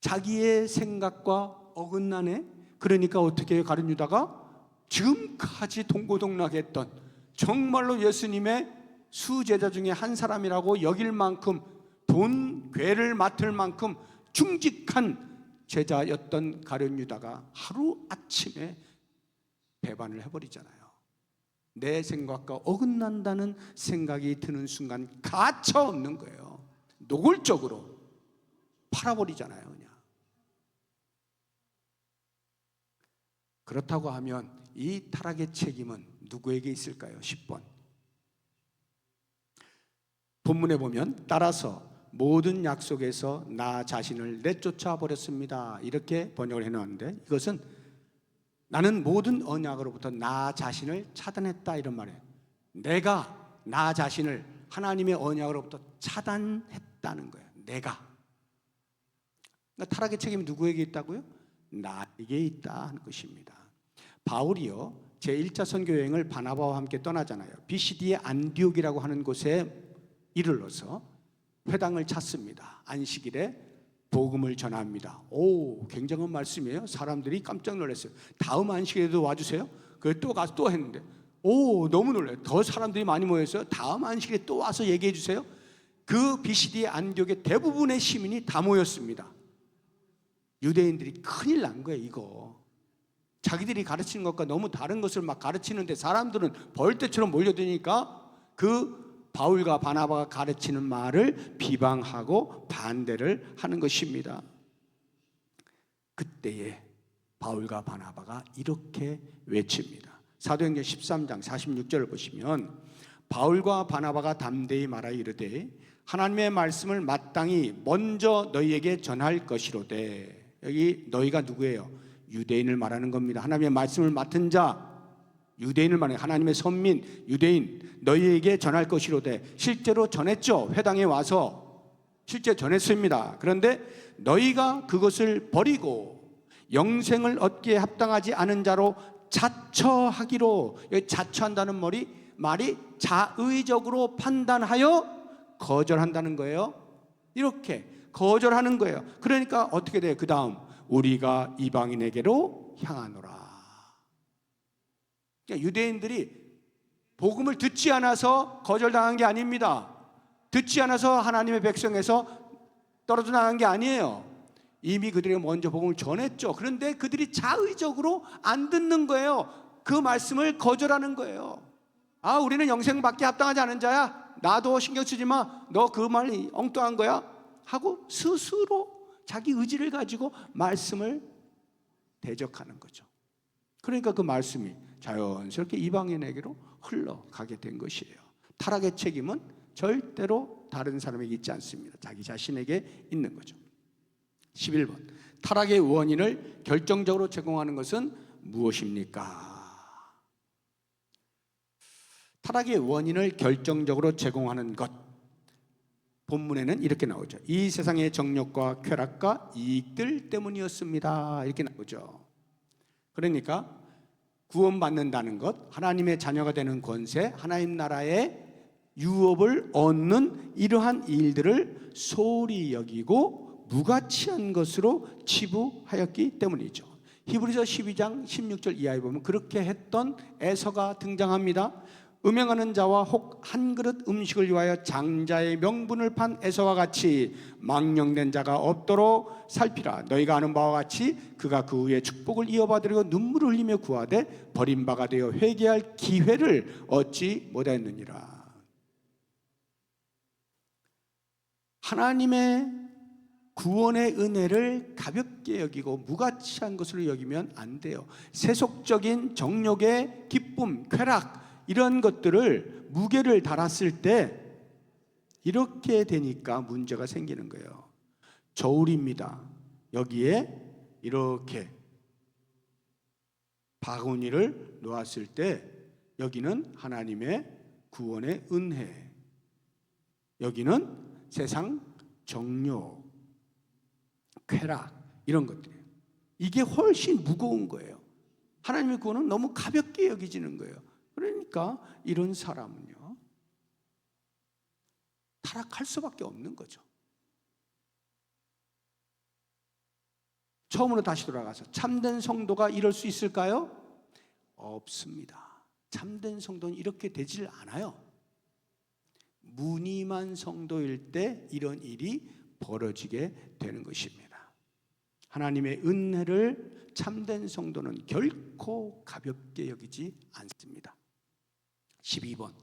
Speaker 1: 자기의 생각과 어긋나네. 그러니까 어떻게 해요? 가룟 유다가 지금까지 동고동락했던, 정말로 예수님의 수제자 중에 한 사람이라고 여길 만큼, 돈 괴를 맡을 만큼 충직한 제자였던 가룟 유다가 하루아침에 배반을 해버리잖아요. 내 생각과 어긋난다는 생각이 드는 순간 가차 없는 거예요. 노골적으로 팔아버리잖아요, 그냥. 그렇다고 하면 이 타락의 책임은 누구에게 있을까요? 10번. 본문에 보면 따라서 모든 약속에서 나 자신을 내쫓아 버렸습니다, 이렇게 번역을 해놓았는데, 이것은 나는 모든 언약으로부터 나 자신을 차단했다, 이런 말이에요. 내가 나 자신을 하나님의 언약으로부터 차단했다는 거예요. 내가. 그러니까 타락의 책임이 누구에게 있다고요? 나에게 있다 하는 것입니다. 바울이요, 제1차 선교 여행을 바나바와 함께 떠나잖아요. 비시디의 안디옥이라고 하는 곳에 이르러서 회당을 찾습니다. 안식일에 복음을 전합니다. 오, 굉장한 말씀이에요. 사람들이 깜짝 놀랐어요. 다음 안식일에도 와주세요. 그래서 또 가서 또 했는데, 오, 너무 놀라요. 더 사람들이 많이 모였어요. 다음 안식일에 또 와서 얘기해 주세요. 그 비시디의 안디옥의 대부분의 시민이 다 모였습니다. 유대인들이 큰일 난 거예요. 이거 자기들이 가르치는 것과 너무 다른 것을 막 가르치는데 사람들은 벌떼처럼 몰려드니까 그 바울과 바나바가 가르치는 말을 비방하고 반대를 하는 것입니다. 그때에 바울과 바나바가 이렇게 외칩니다. 사도행전 13장 46절을 보시면 바울과 바나바가 담대히 말하여 이르되 하나님의 말씀을 마땅히 먼저 너희에게 전할 것이로되. 여기 너희가 누구예요? 유대인을 말하는 겁니다. 하나님의 말씀을 맡은 자, 유대인을 말해요. 하나님의 선민 유대인 너희에게 전할 것이로되. 실제로 전했죠. 회당에 와서 실제 전했습니다. 그런데 너희가 그것을 버리고 영생을 얻기에 합당하지 않은 자로 자처하기로. 여기 자처한다는 말이 자의적으로 판단하여 거절한다는 거예요. 이렇게 거절하는 거예요. 그러니까 어떻게 돼요? 그 다음 우리가 이방인에게로 향하노라. 그러니까 유대인들이 복음을 듣지 않아서 거절당한 게 아닙니다. 듣지 않아서 하나님의 백성에서 떨어져 나간 게 아니에요. 이미 그들이 먼저 복음을 전했죠. 그런데 그들이 자의적으로 안 듣는 거예요. 그 말씀을 거절하는 거예요. 아, 우리는 영생받기 합당하지 않은 자야. 나도 신경 쓰지 마. 너 그 말이 엉뚱한 거야. 하고 스스로 자기 의지를 가지고 말씀을 대적하는 거죠. 그러니까 그 말씀이 자연스럽게 이방인에게로 흘러가게 된 것이에요. 타락의 책임은 절대로 다른 사람에게 있지 않습니다. 자기 자신에게 있는 거죠. 11번, 타락의 원인을 결정적으로 제공하는 것은 무엇입니까? 타락의 원인을 결정적으로 제공하는 것, 본문에는 이렇게 나오죠. 이 세상의 정욕과 쾌락과 이익들 때문이었습니다. 이렇게 나오죠. 그러니까 구원받는다는 것, 하나님의 자녀가 되는 권세, 하나님 나라의 유업을 얻는 이러한 일들을 소홀히 여기고 무가치한 것으로 치부하였기 때문이죠. 히브리서 12장 16절 이하에 보면 그렇게 했던 에서가 등장합니다. 음행하는 자와 혹 한 그릇 음식을 위하여 장자의 명분을 판 에서와 같이 망령된 자가 없도록 살피라. 너희가 아는 바와 같이 그가 그 후에 축복을 이어받으려고 눈물을 흘리며 구하되 버림바가 되어 회개할 기회를 얻지 못하였느니라. 하나님의 구원의 은혜를 가볍게 여기고 무가치한 것으로 여기면 안 돼요. 세속적인 정욕의 기쁨, 쾌락 이런 것들을 무게를 달았을 때 이렇게 되니까 문제가 생기는 거예요. 저울입니다. 여기에 이렇게 바구니를 놓았을 때 여기는 하나님의 구원의 은혜, 여기는 세상 정욕, 쾌락 이런 것들이에요. 이게 훨씬 무거운 거예요. 하나님의 구원은 너무 가볍게 여기지는 거예요. 그러니까 이런 사람은요 타락할 수밖에 없는 거죠. 처음으로 다시 돌아가서 참된 성도가 이럴 수 있을까요? 없습니다. 참된 성도는 이렇게 되질 않아요. 무늬만 성도일 때 이런 일이 벌어지게 되는 것입니다. 하나님의 은혜를 참된 성도는 결코 가볍게 여기지 않습니다. 12번,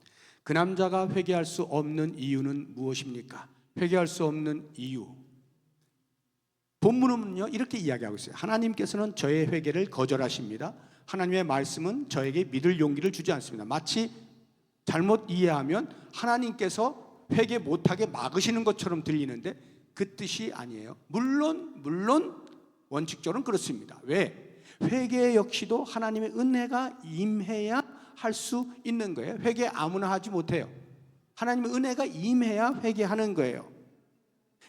Speaker 1: 그 남자가 회개할 수 없는 이유는 무엇입니까? 회개할 수 없는 이유, 본문은요 이렇게 이야기하고 있어요. 하나님께서는 저의 회개를 거절하십니다. 하나님의 말씀은 저에게 믿을 용기를 주지 않습니다. 마치 잘못 이해하면 하나님께서 회개 못하게 막으시는 것처럼 들리는데 그 뜻이 아니에요. 물론 원칙적으로는 그렇습니다. 왜? 회개 역시도 하나님의 은혜가 임해야 할 수 있는 거예요. 회개 아무나 하지 못해요. 하나님의 은혜가 임해야 회개하는 거예요.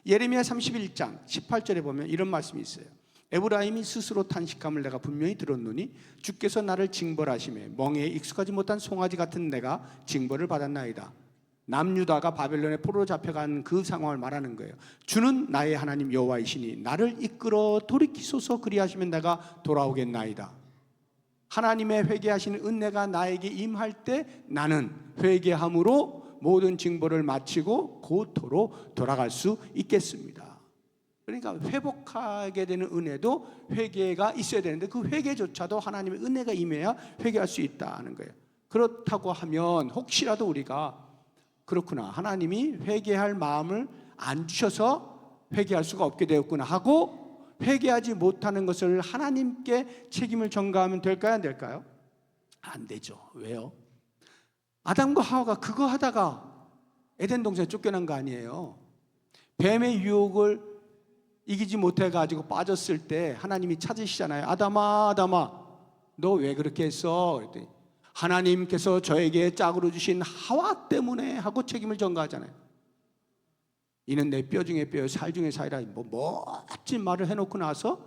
Speaker 1: 예레미야 31장 18절에 보면 이런 말씀이 있어요. 에브라임이 스스로 탄식함을 내가 분명히 들었노니 주께서 나를 징벌하시매 멍에에 익숙하지 못한 송아지 같은 내가 징벌을 받았나이다. 남유다가 바벨론에 포로로 잡혀간 그 상황을 말하는 거예요. 주는 나의 하나님 여호와이시니 나를 이끌어 돌이키소서, 그리하시면 내가 돌아오겠나이다. 하나님의 회개하시는 은혜가 나에게 임할 때 나는 회개함으로 모든 징벌을 마치고 고토로 돌아갈 수 있겠습니다. 그러니까 회복하게 되는 은혜도 회개가 있어야 되는데 그 회개조차도 하나님의 은혜가 임해야 회개할 수 있다는 거예요. 그렇다고 하면 혹시라도 우리가 그렇구나, 하나님이 회개할 마음을 안 주셔서 회개할 수가 없게 되었구나 하고 회개하지 못하는 것을 하나님께 책임을 전가하면 될까요? 안 될까요? 안 되죠. 왜요? 아담과 하와가 그거 하다가 에덴 동산에 쫓겨난 거 아니에요. 뱀의 유혹을 이기지 못해가지고 빠졌을 때 하나님이 찾으시잖아요. 아담아, 아담아, 너 왜 그렇게 했어? 그랬더니 하나님께서 저에게 짝으로 주신 하와 때문에 하고 책임을 전가하잖아요. 이는 내 뼈 중에 뼈요 살 중에 살이라 멋진 말을 해놓고 나서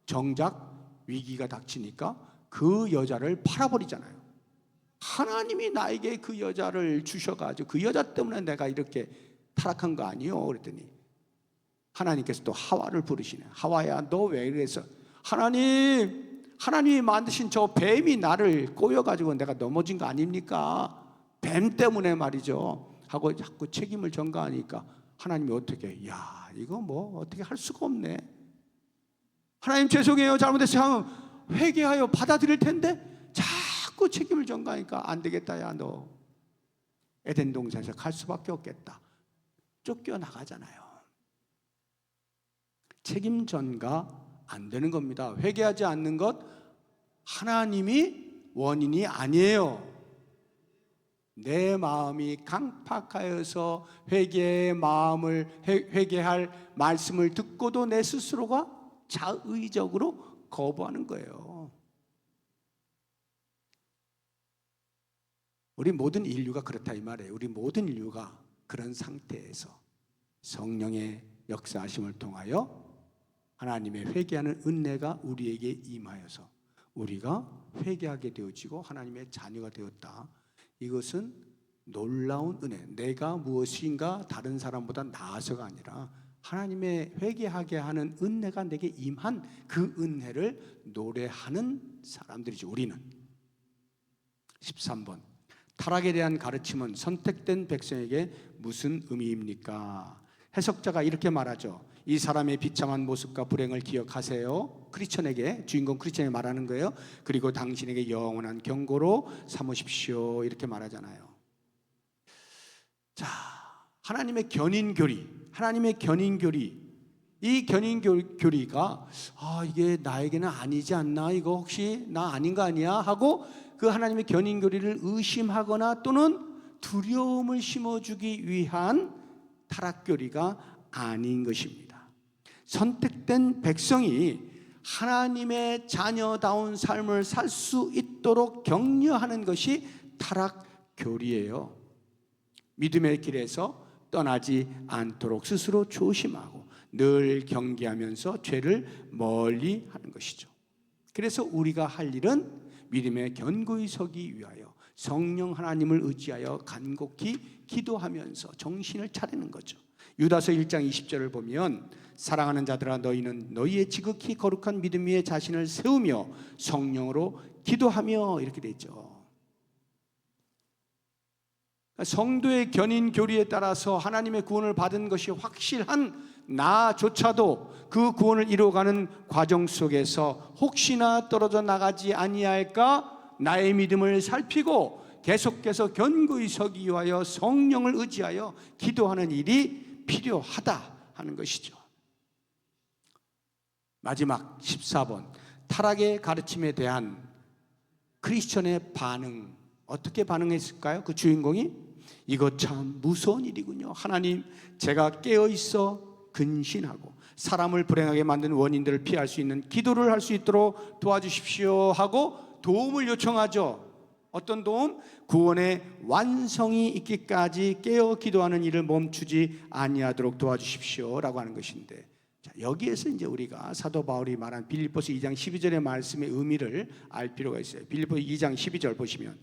Speaker 1: 정작 위기가 닥치니까 그 여자를 팔아버리잖아요. 하나님이 나에게 그 여자를 주셔가지고 그 여자 때문에 내가 이렇게 타락한 거 아니요? 그랬더니 하나님께서 또 하와를 부르시네. 하와야, 너 왜 그랬어? 하나님이 만드신 저 뱀이 나를 꼬여가지고 내가 넘어진 거 아닙니까? 뱀 때문에 말이죠 하고 자꾸 책임을 전가하니까 하나님이 어떻게, 야 이거 뭐 어떻게 할 수가 없네. 하나님 죄송해요, 잘못했어요 하면 회개하여 받아들일 텐데 자꾸 책임을 전가하니까 안 되겠다, 야 너 에덴 동산에서 갈 수밖에 없겠다. 쫓겨나가잖아요. 책임 전가 안 되는 겁니다. 회개하지 않는 것 하나님이 원인이 아니에요. 내 마음이 강팍하여서 회개의 마음을 회개할 말씀을 듣고도 내 스스로가 자의적으로 거부하는 거예요. 우리 모든 인류가 그렇다 이 말이에요. 우리 모든 인류가 그런 상태에서 성령의 역사하심을 통하여 하나님의 회개하는 은혜가 우리에게 임하여서 우리가 회개하게 되어지고 하나님의 자녀가 되었다. 이것은 놀라운 은혜. 내가 무엇인가 다른 사람보다 나아서가 아니라 하나님의 회개하게 하는 은혜가 내게 임한 그 은혜를 노래하는 사람들이죠. 우리는 13번 타락에 대한 가르침은 선택된 백성에게 무슨 의미입니까? 해석자가 이렇게 말하죠. 이 사람의 비참한 모습과 불행을 기억하세요. 크리스천에게, 주인공 크리스천에게 말하는 거예요. 그리고 당신에게 영원한 경고로 삼으십시오. 이렇게 말하잖아요. 자, 하나님의 견인교리, 이 견인교리가 이게 나에게는 아니지 않나? 이거 혹시 나 아닌 거 아니야? 하고 그 하나님의 견인교리를 의심하거나 또는 두려움을 심어주기 위한 타락교리가 아닌 것입니다. 선택된 백성이 하나님의 자녀다운 삶을 살 수 있도록 격려하는 것이 타락교리예요. 믿음의 길에서 떠나지 않도록 스스로 조심하고 늘 경계하면서 죄를 멀리 하는 것이죠. 그래서 우리가 할 일은 믿음에 견고히 서기 위하여 성령 하나님을 의지하여 간곡히 기도하면서 정신을 차리는 거죠. 유다서 1장 20절을 보면 사랑하는 자들아 너희는 너희의 지극히 거룩한 믿음 위에 자신을 세우며 성령으로 기도하며 이렇게 되어 있죠. 성도의 견인 교리에 따라서 하나님의 구원을 받은 것이 확실한 나조차도 그 구원을 이루어가는 과정 속에서 혹시나 떨어져 나가지 아니할까 나의 믿음을 살피고 계속해서 견고히 서기 위하여 성령을 의지하여 기도하는 일이 필요하다 하는 것이죠. 마지막 14번 타락의 가르침에 대한 크리스천의 반응, 어떻게 반응했을까요? 그 주인공이 이거 참 무서운 일이군요. 하나님, 제가 깨어있어 근신하고 사람을 불행하게 만든 원인들을 피할 수 있는 기도를 할 수 있도록 도와주십시오 하고 도움을 요청하죠. 어떤 도움? 구원의 완성이 있기까지 깨어 기도하는 일을 멈추지 아니하도록 도와주십시오 라고 하는 것인데, 자, 여기에서 이제 우리가 사도 바울이 말한 빌립보서 2장 12절의 말씀의 의미를 알 필요가 있어요. 빌립보서 2장 12절 보시면,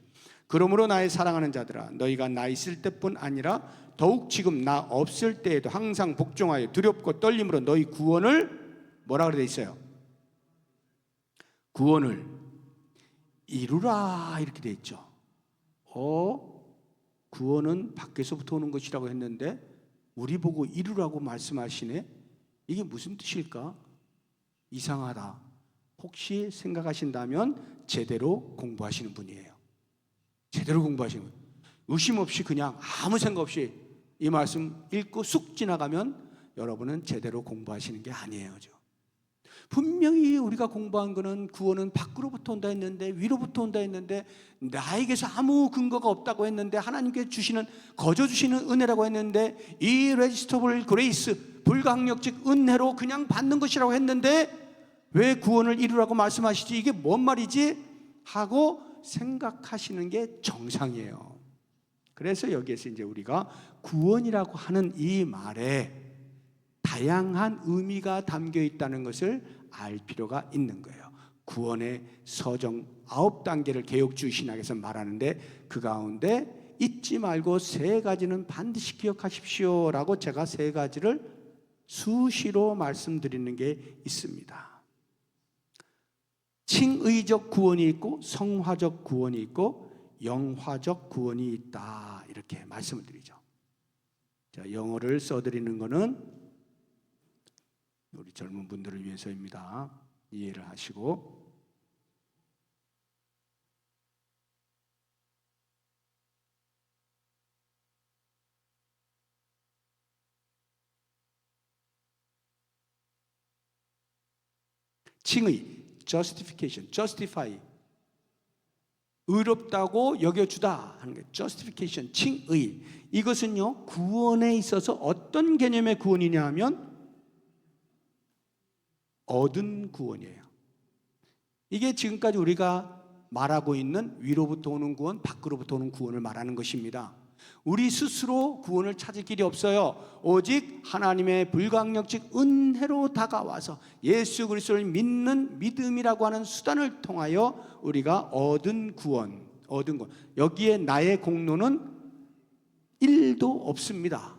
Speaker 1: 그러므로 나의 사랑하는 자들아, 너희가 나 있을 때뿐 아니라 더욱 지금 나 없을 때에도 항상 복종하여 두렵고 떨림으로 너희 구원을 뭐라 그래 있어요? 구원을 이루라 이렇게 돼 있죠. 구원은 밖에서부터 오는 것이라고 했는데 우리 보고 이루라고 말씀하시네. 이게 무슨 뜻일까? 이상하다. 혹시 생각하신다면 제대로 공부하시는 분이에요. 제대로 공부하시는 분. 의심 없이 그냥 아무 생각 없이 이 말씀 읽고 쑥 지나가면 여러분은 제대로 공부하시는 게 아니에요. 분명히 우리가 공부한 거는 구원은 밖으로부터 온다 했는데, 위로부터 온다 했는데, 나에게서 아무 근거가 없다고 했는데, 하나님께 주시는 거저 주시는 은혜라고 했는데, irresistible grace, 불가항력적 은혜로 그냥 받는 것이라고 했는데 왜 구원을 이루라고 말씀하시지? 이게 뭔 말이지? 하고 생각하시는 게 정상이에요. 그래서 여기에서 이제 우리가 구원이라고 하는 이 말에 다양한 의미가 담겨 있다는 것을 알 필요가 있는 거예요. 구원의 서정 9단계를 개혁주의 신학에서 말하는데, 그 가운데 잊지 말고 3가지는 반드시 기억하십시오 라고 제가 3가지를 수시로 말씀드리는 게 있습니다. 칭의적 구원이 있고, 성화적 구원이 있고, 영화적 구원이 있다, 이렇게 말씀을 드리죠. 자, 영어를 써드리는 거는 우리 젊은 분들을 위해서입니다. 이해를 하시고, 칭의, justification, justify, 의롭다고 여겨주다 하는 게 justification, 칭의. 이것은요, 구원에 있어서 어떤 개념의 구원이냐 하면 얻은 구원이에요. 이게 지금까지 우리가 말하고 있는 위로부터 오는 구원, 밖으로부터 오는 구원을 말하는 것입니다. 우리 스스로 구원을 찾을 길이 없어요. 오직 하나님의 불가항력적 은혜로 다가와서 예수 그리스도를 믿는 믿음이라고 하는 수단을 통하여 우리가 얻은 구원. 여기에 나의 공로는 1도 없습니다.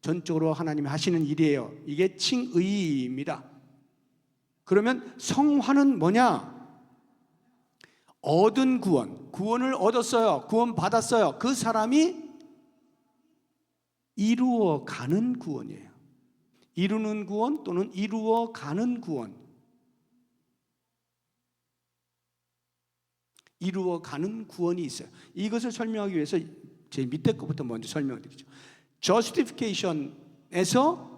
Speaker 1: 전적으로 하나님이 하시는 일이에요. 이게 칭의입니다. 그러면 성화는 뭐냐? 얻은 구원, 구원을 얻었어요. 구원 받았어요. 그 사람이 이루어가는 구원이에요. 이루는 구원 또는 이루어가는 구원. 이루어가는 구원이 있어요. 이것을 설명하기 위해서 제 밑에 것부터 먼저 설명을 드리죠. Justification에서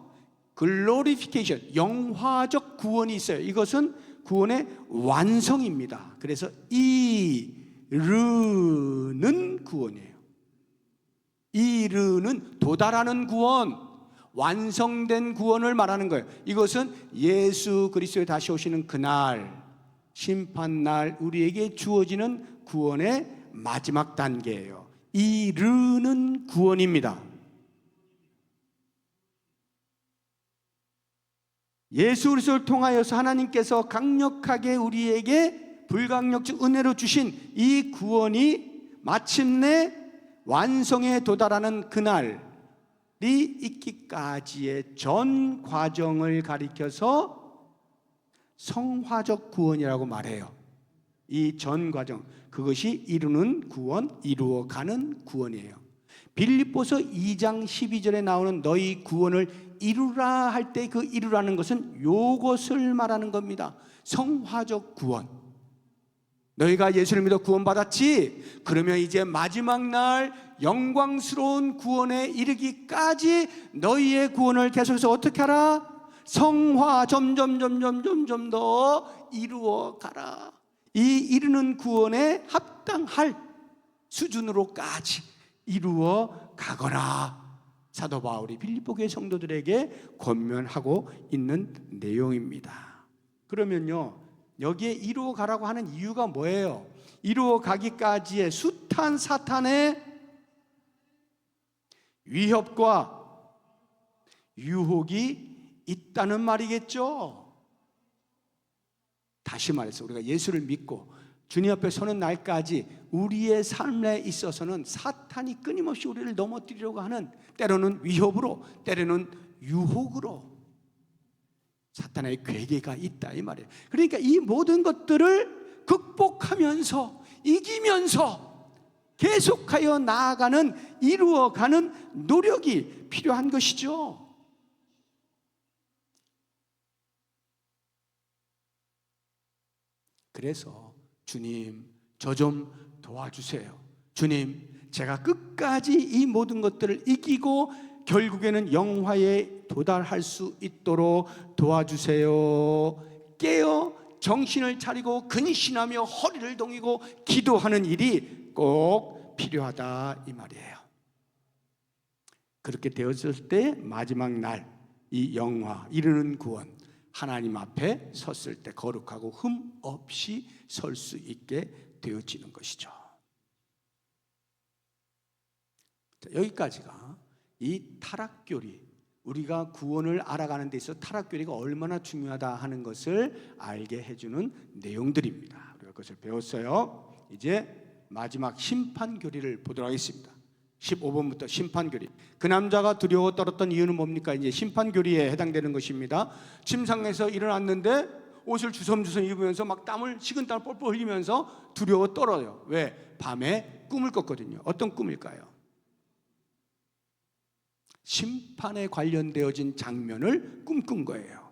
Speaker 1: 글로리피케이션, 영화적 구원이 있어요. 이것은 구원의 완성입니다. 그래서 이르는 구원이에요. 이르는, 도달하는 구원, 완성된 구원을 말하는 거예요. 이것은 예수 그리스도에 다시 오시는 그날, 심판날 우리에게 주어지는 구원의 마지막 단계예요. 이르는 구원입니다. 예수 그리스도를 통하여서 하나님께서 강력하게 우리에게 불강력적 은혜로 주신 이 구원이 마침내 완성에 도달하는 그날이 있기까지의 전 과정을 가리켜서 성화적 구원이라고 말해요. 이 전 과정, 그것이 이루는 구원, 이루어가는 구원이에요. 빌립보서 2장 12절에 나오는 너희 구원을 이루라 할 때 그 이루라는 것은 요것을 말하는 겁니다. 성화적 구원. 너희가 예수를 믿어 구원받았지? 그러면 이제 마지막 날 영광스러운 구원에 이르기까지 너희의 구원을 계속해서 어떻게 하라? 성화, 점점 더 이루어 가라. 이 이루는 구원에 합당할 수준으로까지 이루어 가거라. 사도 바울이 빌립보 교회 성도들에게 권면하고 있는 내용입니다. 그러면요, 여기에 이루어 가라고 하는 이유가 뭐예요? 이루어 가기까지의 숱한 사탄의 위협과 유혹이 있다는 말이겠죠. 다시 말해서 우리가 예수를 믿고 주님 앞에 서는 날까지 우리의 삶에 있어서는 사탄이 끊임없이 우리를 넘어뜨리려고 하는, 때로는 위협으로, 때로는 유혹으로 사탄의 괴계가 있다 이 말이에요. 그러니까 이 모든 것들을 극복하면서 이기면서 계속하여 나아가는, 이루어가는 노력이 필요한 것이죠. 그래서 주님, 저 좀 도와주세요. 주님, 제가 끝까지 이 모든 것들을 이기고 결국에는 영화에 도달할 수 있도록 도와주세요. 깨어 정신을 차리고 근신하며 허리를 동이고 기도하는 일이 꼭 필요하다 이 말이에요. 그렇게 되었을 때 마지막 날 이 영화, 이르는 구원, 하나님 앞에 섰을 때 거룩하고 흠 없이 설 수 있게 되어지는 것이죠. 자, 여기까지가 이 타락교리, 우리가 구원을 알아가는 데 있어서 타락교리가 얼마나 중요하다 하는 것을 알게 해주는 내용들입니다. 우리가 그것을 배웠어요. 이제 마지막 심판교리를 보도록 하겠습니다. 15번부터 심판교리. 그 남자가 두려워 떨었던 이유는 뭡니까? 이제 심판교리에 해당되는 것입니다. 침상에서 일어났는데 옷을 주섬주섬 입으면서 막 식은땀을 뻘뻘 흘리면서 두려워 떨어요. 왜? 밤에 꿈을 꿨거든요. 어떤 꿈일까요? 심판에 관련되어진 장면을 꿈꾼 거예요.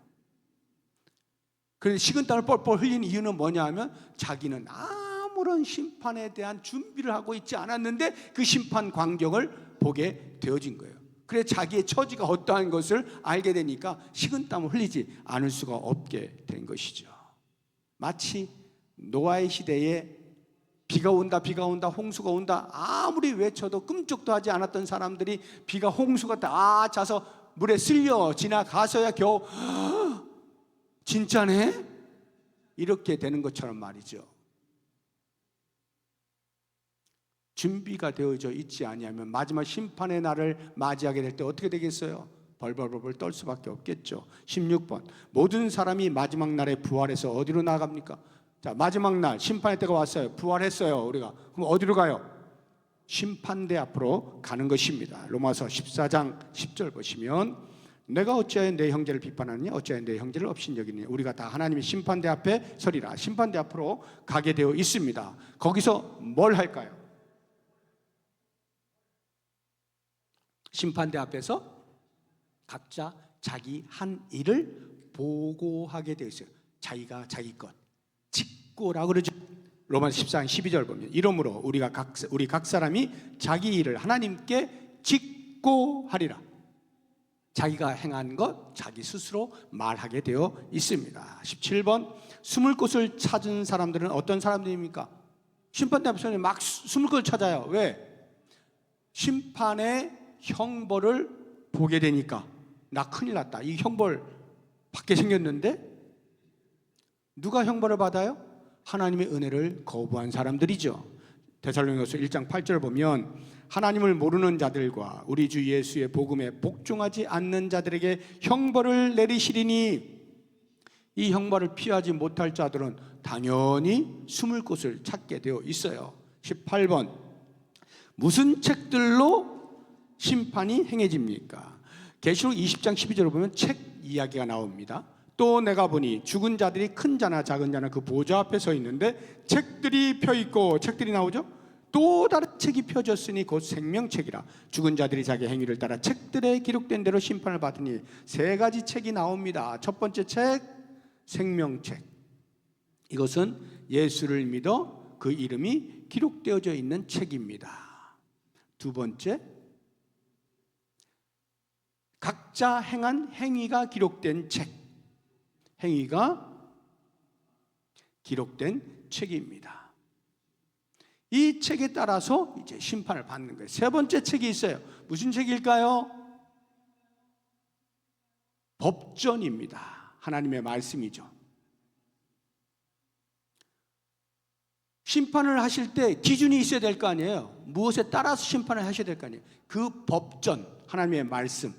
Speaker 1: 그런데 식은땀을 뻘뻘 흘린 이유는 뭐냐 하면 자기는 아무런 심판에 대한 준비를 하고 있지 않았는데 그 심판 광경을 보게 되어진 거예요. 그래서 자기의 처지가 어떠한 것을 알게 되니까 식은땀을 흘리지 않을 수가 없게 된 것이죠. 마치 노아의 시대에 비가 온다, 비가 온다, 홍수가 온다 아무리 외쳐도 끔찍도 하지 않았던 사람들이 비가 홍수가 다 차서 물에 쓸려 지나가서야 겨우 진짜네? 이렇게 되는 것처럼 말이죠. 준비가 되어져 있지 아니하면 마지막 심판의 날을 맞이하게 될 때 어떻게 되겠어요? 벌벌벌 떨 수밖에 없겠죠. 16번, 모든 사람이 마지막 날에 부활해서 어디로 나갑니까? 자, 마지막 날 심판의 때가 왔어요. 부활했어요. 우리가 그럼 어디로 가요? 심판대 앞으로 가는 것입니다. 로마서 14장 10절 보시면, 내가 어찌하여 내 형제를 비판하느냐, 어찌하여 내 형제를 업신여기느냐. 우리가 다 하나님의 심판대 앞에 서리라. 심판대 앞으로 가게 되어 있습니다. 거기서 뭘 할까요? 심판대 앞에서 각자 자기 한 일을 보고하게 되어 있어요. 자기가 자기 것 직고라고 그러죠. 로마서 14장 12절 보면, 이러므로 우리 각 사람이 자기 일을 하나님께 직고하리라. 자기가 행한 것 자기 스스로 말하게 되어 있습니다. 17번, 숨을 곳을 찾은 사람들은 어떤 사람들입니까? 심판대 앞에서 막 숨을 곳을 찾아요. 왜? 심판의 형벌을 보게 되니까 나 큰일 났다, 이 형벌 받게 생겼는데. 누가 형벌을 받아요? 하나님의 은혜를 거부한 사람들이죠. 데살로니가서 1장 8절 보면, 하나님을 모르는 자들과 우리 주 예수의 복음에 복종하지 않는 자들에게 형벌을 내리시리니 이 형벌을 피하지 못할 자들은 당연히 숨을 곳을 찾게 되어 있어요. 18번, 무슨 책들로 심판이 행해집니까? 계시록 20장 12절을 보면 책 이야기가 나옵니다. 또 내가 보니 죽은 자들이 큰 자나 작은 자나 그 보좌 앞에 서 있는데 책들이 펴 있고, 책들이 나오죠. 또 다른 책이 펴졌으니 곧 생명책이라. 죽은 자들이 자기 행위를 따라 책들에 기록된 대로 심판을 받으니 세 가지 책이 나옵니다. 첫 번째 책, 생명책. 이것은 예수를 믿어 그 이름이 기록되어져 있는 책입니다. 두 번째, 각자 행한 행위가 기록된 책, 행위가 기록된 책입니다. 이 책에 따라서 이제 심판을 받는 거예요. 세 번째 책이 있어요. 무슨 책일까요? 법전입니다. 하나님의 말씀이죠. 심판을 하실 때 기준이 있어야 될 거 아니에요. 무엇에 따라서 심판을 하셔야 될 거 아니에요. 그 법전, 하나님의 말씀,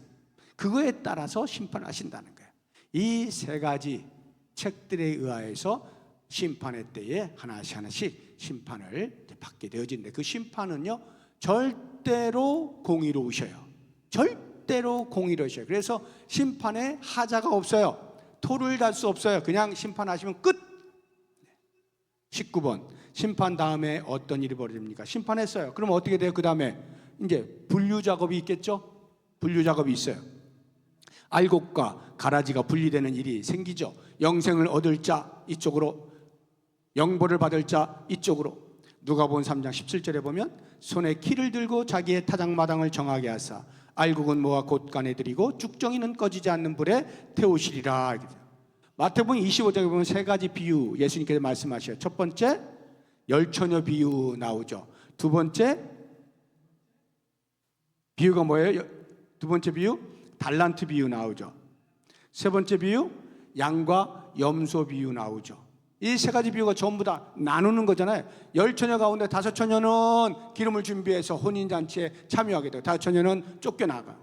Speaker 1: 그거에 따라서 심판을 하신다는 거예요. 이 세 가지 책들에 의하여서 심판의 때에 하나씩 심판을 받게 되어진대. 그 심판은요, 절대로 공의로우셔요. 절대로 공의로우셔요. 그래서 심판에 하자가 없어요. 토를 달 수 없어요. 그냥 심판하시면 끝. 19번, 심판 다음에 어떤 일이 벌어집니까? 심판했어요. 그럼 어떻게 돼요? 그 다음에 이제 분류 작업이 있겠죠? 분류 작업이 있어요. 알곡과 가라지가 분리되는 일이 생기죠. 영생을 얻을 자 이쪽으로, 영벌을 받을 자 이쪽으로. 누가복음 3장 17절에 보면 손에 키를 들고 자기의 타작마당을 정하게 하사 알곡은 모아 곳간에 들이고 죽정이는 꺼지지 않는 불에 태우시리라. 마태복음 25장에 보면 세 가지 비유 예수님께서 말씀하셔요. 첫 번째 열처녀 비유 나오죠. 두 번째 비유가 뭐예요? 두 번째 비유 달란트 비유 나오죠. 세 번째 비유 양과 염소 비유 나오죠. 이 세 가지 비유가 전부 다 나누는 거잖아요. 열처녀 가운데 다섯 처녀는 기름을 준비해서 혼인잔치에 참여하게 돼요. 다섯 처녀는 쫓겨나가요.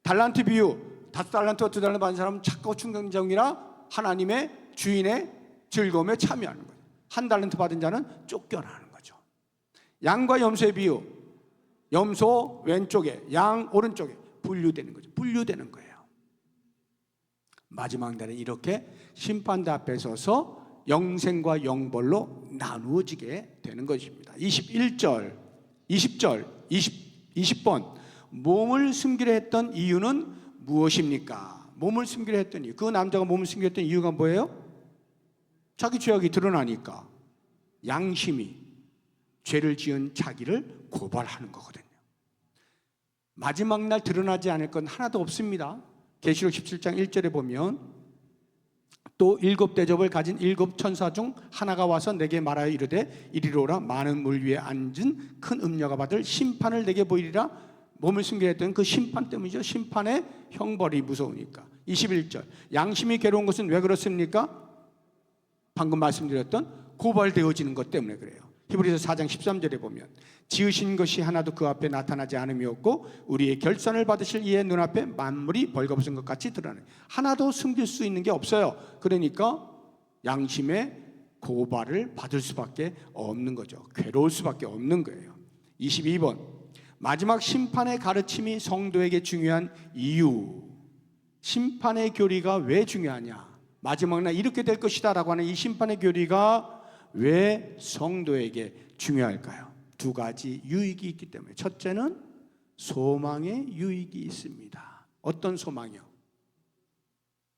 Speaker 1: 달란트 비유, 5달란트, 2달란트 받은 사람은 착하고 충성적이라 하나님의 주인의 즐거움에 참여하는 거예요. 1달란트 받은 자는 쫓겨나는 거죠. 양과 염소의 비유, 염소 왼쪽에 양 오른쪽에 분류되는 거죠. 분류되는 거예요. 마지막 날에 이렇게 심판대 앞에 서서 영생과 영벌로 나누어지게 되는 것입니다. 21절, 20절, 20번 몸을 숨기려 했던 이유는 무엇입니까? 몸을 숨기려 했던 이유. 그 남자가 몸을 숨기려 했던 이유가 뭐예요? 자기 죄악이 드러나니까 양심이 죄를 지은 자기를 고발하는 거거든요. 마지막 날 드러나지 않을 건 하나도 없습니다. 계시록 17장 1절에 보면 또 7 대접을 가진 7 천사 중 하나가 와서 내게 말하여 이르되 이리로 오라. 많은 물 위에 앉은 큰 음녀가 받을 심판을 내게 보이리라. 몸을 숨기려 했던 그 심판 때문이죠. 심판의 형벌이 무서우니까. 21절 양심이 괴로운 것은 왜 그렇습니까? 방금 말씀드렸던 고발되어지는 것 때문에 그래요. 히브리서 4장 13절에 보면 지으신 것이 하나도 그 앞에 나타나지 않음이 없고 우리의 결산을 받으실 이의 눈앞에 만물이 벌거벗은 것 같이 드러나요. 하나도 숨길 수 있는 게 없어요. 그러니까 양심의 고발을 받을 수밖에 없는 거죠. 괴로울 수밖에 없는 거예요. 22번 마지막 심판의 가르침이 성도에게 중요한 이유. 심판의 교리가 왜 중요하냐? 마지막 날 이렇게 될 것이다 라고 하는 이 심판의 교리가 왜 성도에게 중요할까요? 두 가지 유익이 있기 때문에. 첫째는 소망의 유익이 있습니다. 어떤 소망이요?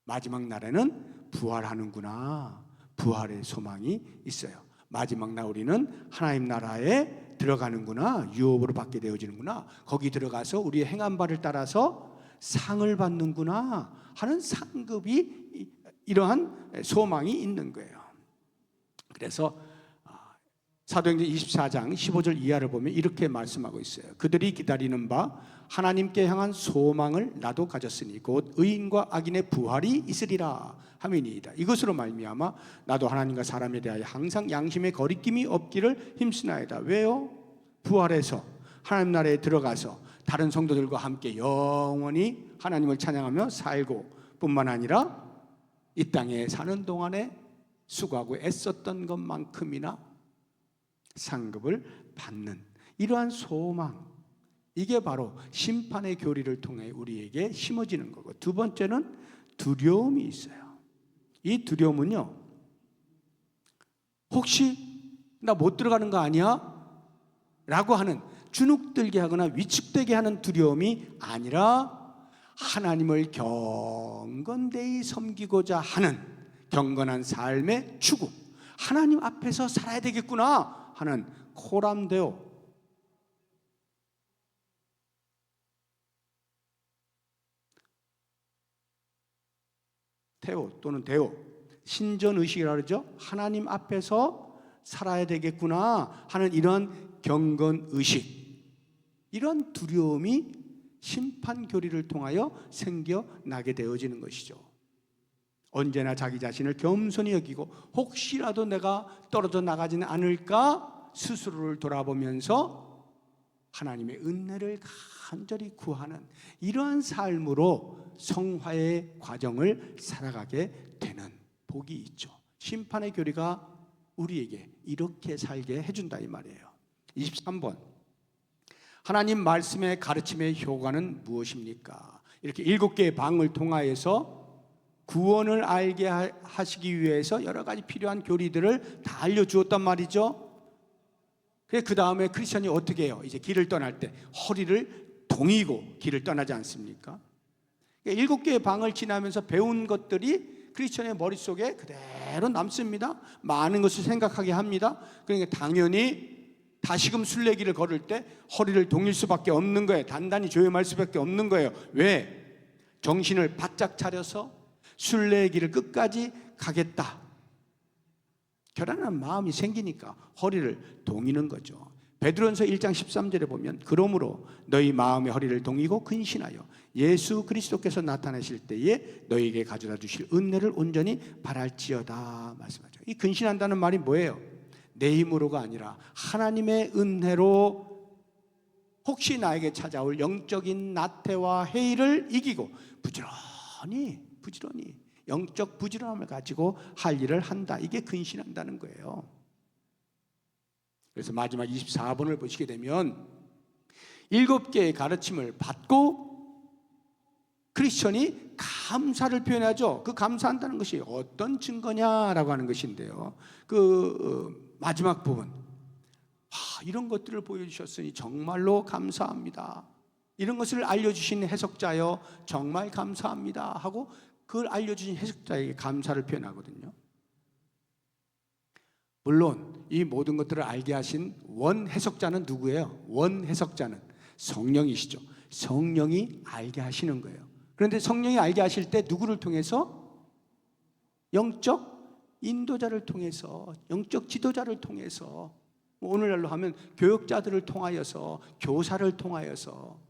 Speaker 1: 마지막 날에는 부활하는구나. 부활의 소망이 있어요. 마지막 날 우리는 하나님 나라에 들어가는구나. 유업으로 받게 되어지는구나. 거기 들어가서 우리의 행한 바를 따라서 상을 받는구나 하는 상급이, 이러한 소망이 있는 거예요. 그래서 사도행전 24장 15절 이하를 보면 이렇게 말씀하고 있어요. 그들이 기다리는 바 하나님께 향한 소망을 나도 가졌으니 곧 의인과 악인의 부활이 있으리라 하미니이다. 이것으로 말미암아 나도 하나님과 사람에 대하여 항상 양심의 거리낌이 없기를 힘쓰나이다. 왜요? 부활해서 하나님 나라에 들어가서 다른 성도들과 함께 영원히 하나님을 찬양하며 살고 뿐만 아니라 이 땅에 사는 동안에 수고하고 애썼던 것만큼이나 상급을 받는 이러한 소망, 이게 바로 심판의 교리를 통해 우리에게 심어지는 거고, 두 번째는 두려움이 있어요. 이 두려움은요, 혹시 나 못 들어가는 거 아니야? 라고 하는, 주눅들게 하거나 위축되게 하는 두려움이 아니라 하나님을 경건되이 섬기고자 하는 경건한 삶의 추구, 하나님 앞에서 살아야 되겠구나 하는 코람데오, 테오 또는 데오, 신전의식이라고 그러죠. 하나님 앞에서 살아야 되겠구나 하는 이런 경건의식, 이런 두려움이 심판교리를 통하여 생겨나게 되어지는 것이죠. 언제나 자기 자신을 겸손히 여기고 혹시라도 내가 떨어져 나가지는 않을까 스스로를 돌아보면서 하나님의 은혜를 간절히 구하는 이러한 삶으로 성화의 과정을 살아가게 되는 복이 있죠. 심판의 교리가 우리에게 이렇게 살게 해준다 이 말이에요. 23번, 하나님 말씀의 가르침의 효과는 무엇입니까? 이렇게 7개의 방을 통하여서 구원을 알게 하시기 위해서 여러 가지 필요한 교리들을 다 알려주었단 말이죠. 그 다음에 크리스천이 어떻게 해요? 이제 길을 떠날 때 허리를 동이고 길을 떠나지 않습니까? 7개의 방을 지나면서 배운 것들이 크리스천의 머릿속에 그대로 남습니다. 많은 것을 생각하게 합니다. 그러니까 당연히 다시금 순례길을 걸을 때 허리를 동일 수밖에 없는 거예요. 단단히 조임할 수밖에 없는 거예요. 왜? 정신을 바짝 차려서 순례길을 끝까지 가겠다, 결연한 마음이 생기니까 허리를 동이는 거죠. 베드로전서 1장 13절에 보면 그러므로 너희 마음의 허리를 동이고 근신하여 예수 그리스도께서 나타나실 때에 너희에게 가져다 주실 은혜를 온전히 바랄지어다 말씀하죠. 이 근신한다는 말이 뭐예요? 내 힘으로가 아니라 하나님의 은혜로 혹시 나에게 찾아올 영적인 나태와 해이를 이기고 부지런히 영적 부지런함을 가지고 할 일을 한다. 이게 근신한다는 거예요. 그래서 마지막 24번을 보시게 되면 7개의 가르침을 받고 크리스천이 감사를 표현하죠. 그 감사한다는 것이 어떤 증거냐라고 하는 것인데요. 마지막 부분, 이런 것들을 보여주셨으니 정말로 감사합니다. 이런 것을 알려주신 해석자여 정말 감사합니다 하고 그걸 알려주신 해석자에게 감사를 표현하거든요. 물론 이 모든 것들을 알게 하신 원 해석자는 누구예요? 원 해석자는 성령이시죠. 성령이 알게 하시는 거예요. 그런데 성령이 알게 하실 때 누구를 통해서? 영적 인도자를 통해서, 영적 지도자를 통해서, 오늘날로 하면 교역자들을 통하여서, 교사를 통하여서,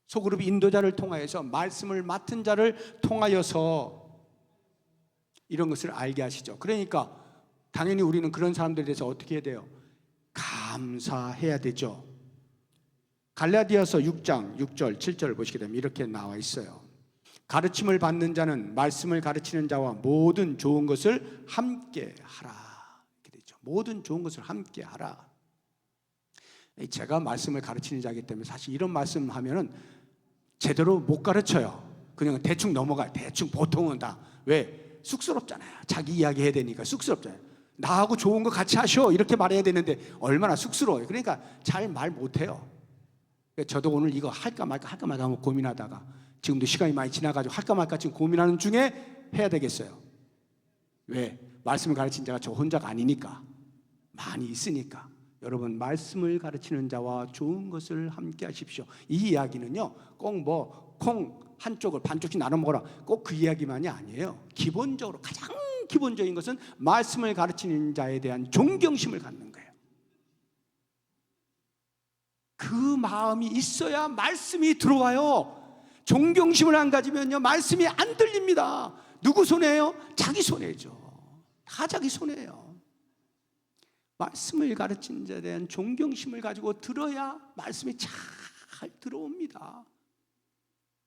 Speaker 1: 소그룹 인도자를 통하여서, 말씀을 맡은 자를 통하여서 이런 것을 알게 하시죠. 그러니까 당연히 우리는 그런 사람들에 대해서 어떻게 해야 돼요? 감사해야 되죠. 갈라디아서 6장 6절 7절을 보시게 되면 이렇게 나와 있어요. 가르침을 받는 자는 말씀을 가르치는 자와 모든 좋은 것을 함께 하라. 이렇게 되죠. 모든 좋은 것을 함께 하라. 제가 말씀을 가르치는 자이기 때문에 사실 이런 말씀 하면은 제대로 못 가르쳐요. 그냥 대충 넘어가요. 대충 보통은 다. 왜? 쑥스럽잖아요. 자기 이야기 해야 되니까 쑥스럽잖아요. 나하고 좋은 거 같이 하셔 이렇게 말해야 되는데 얼마나 쑥스러워요. 그러니까 잘 말 못해요. 저도 오늘 이거 할까 말까 한번 고민하다가 지금도 시간이 많이 지나가지고 할까 말까 지금 고민하는 중에 해야 되겠어요. 왜? 말씀을 가르친 자가 저 혼자가 아니니까, 많이 있으니까. 여러분, 말씀을 가르치는 자와 좋은 것을 함께 하십시오. 이 이야기는요 꼭 콩 한쪽을 반쪽씩 나눠 먹어라 꼭 그 이야기만이 아니에요. 기본적으로 가장 기본적인 것은 말씀을 가르치는 자에 대한 존경심을 갖는 거예요. 그 마음이 있어야 말씀이 들어와요. 존경심을 안 가지면요 말씀이 안 들립니다. 누구 손해예요? 자기 손해죠. 다 자기 손해예요. 말씀을 가르치는 자에 대한 존경심을 가지고 들어야 말씀이 잘 들어옵니다.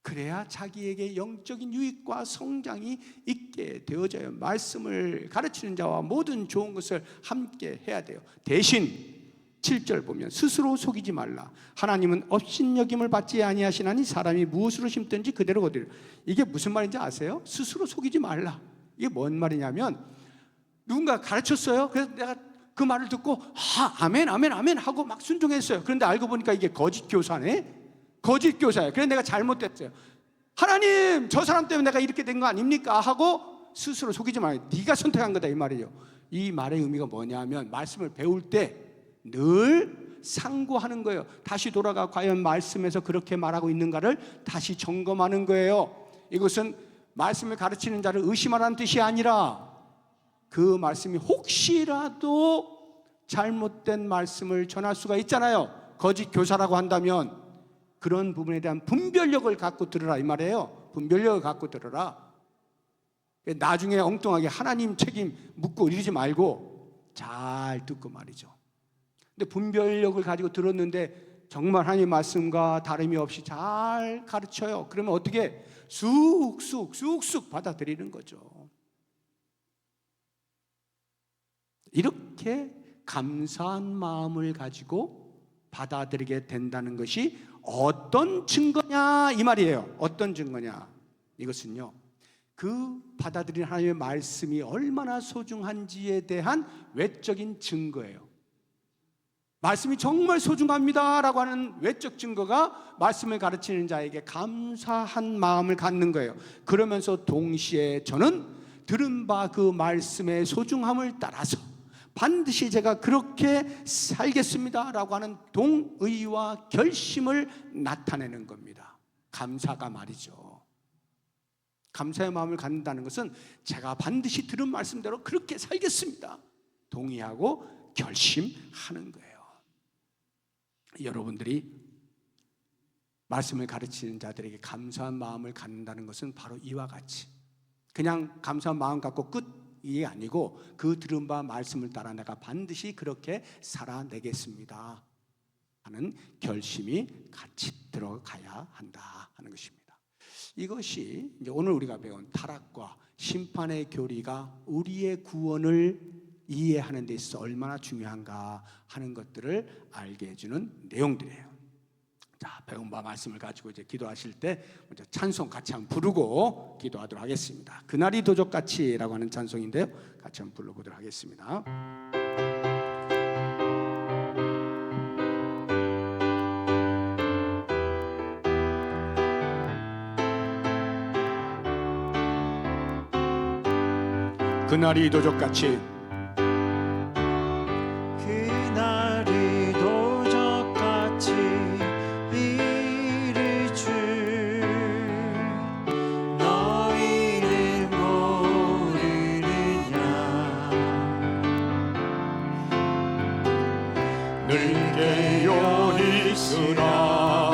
Speaker 1: 그래야 자기에게 영적인 유익과 성장이 있게 되어져요. 말씀을 가르치는 자와 모든 좋은 것을 함께 해야 돼요. 대신 7절 보면 스스로 속이지 말라. 하나님은 업신여김을 받지 아니하시나니 사람이 무엇으로 심든지 그대로 거두리라. 이게 무슨 말인지 아세요? 스스로 속이지 말라. 이게 뭔 말이냐면 누군가 가르쳤어요. 그래서 내가 그 말을 듣고 아멘 아멘 아멘 하고 막 순종했어요. 그런데 알고 보니까 이게 거짓 교사네. 거짓 교사예요. 그래서 내가 잘못됐어요. 하나님 저 사람 때문에 내가 이렇게 된 거 아닙니까? 하고 스스로 속이지 말아요. 네가 선택한 거다 이 말이에요. 이 말의 의미가 뭐냐면 말씀을 배울 때 늘 상고하는 거예요. 다시 돌아가 과연 말씀에서 그렇게 말하고 있는가를 다시 점검하는 거예요. 이것은 말씀을 가르치는 자를 의심하라는 뜻이 아니라 그 말씀이 혹시라도 잘못된 말씀을 전할 수가 있잖아요. 거짓 교사라고 한다면 그런 부분에 대한 분별력을 갖고 들으라 이 말이에요. 분별력을 갖고 들으라. 나중에 엉뚱하게 하나님 책임 묻고 이러지 말고 잘 듣고 말이죠. 근데 분별력을 가지고 들었는데 정말 하나님 말씀과 다름이 없이 잘 가르쳐요. 그러면 어떻게 쑥쑥 받아들이는 거죠. 이렇게 감사한 마음을 가지고 받아들이게 된다는 것이 어떤 증거냐 이 말이에요. 어떤 증거냐? 이것은요, 그 받아들인 하나님의 말씀이 얼마나 소중한지에 대한 외적인 증거예요. 말씀이 정말 소중합니다 라고 하는 외적 증거가 말씀을 가르치는 자에게 감사한 마음을 갖는 거예요. 그러면서 동시에 저는 들은 바 그 말씀의 소중함을 따라서 반드시 제가 그렇게 살겠습니다 라고 하는 동의와 결심을 나타내는 겁니다. 감사가 말이죠. 감사의 마음을 갖는다는 것은 제가 반드시 들은 말씀대로 그렇게 살겠습니다 동의하고 결심하는 거예요. 여러분들이 말씀을 가르치는 자들에게 감사한 마음을 갖는다는 것은 바로 이와 같이 그냥 감사한 마음 갖고 끝이 아니고 그 들은 바 말씀을 따라 내가 반드시 그렇게 살아내겠습니다 하는 결심이 같이 들어가야 한다 하는 것입니다. 이것이 이제 오늘 우리가 배운 타락과 심판의 교리가 우리의 구원을 이해하는 데 있어서 얼마나 중요한가 하는 것들을 알게 해주는 내용들이에요. 자, 배운 바 말씀을 가지고 이제 기도하실 때 먼저 찬송 같이 한번 부르고 기도하도록 하겠습니다. 그날이 도적같이라고 하는 찬송인데요, 같이 한번 불러보도록 하겠습니다. 그날이 도적같이
Speaker 2: 늘게요 있으라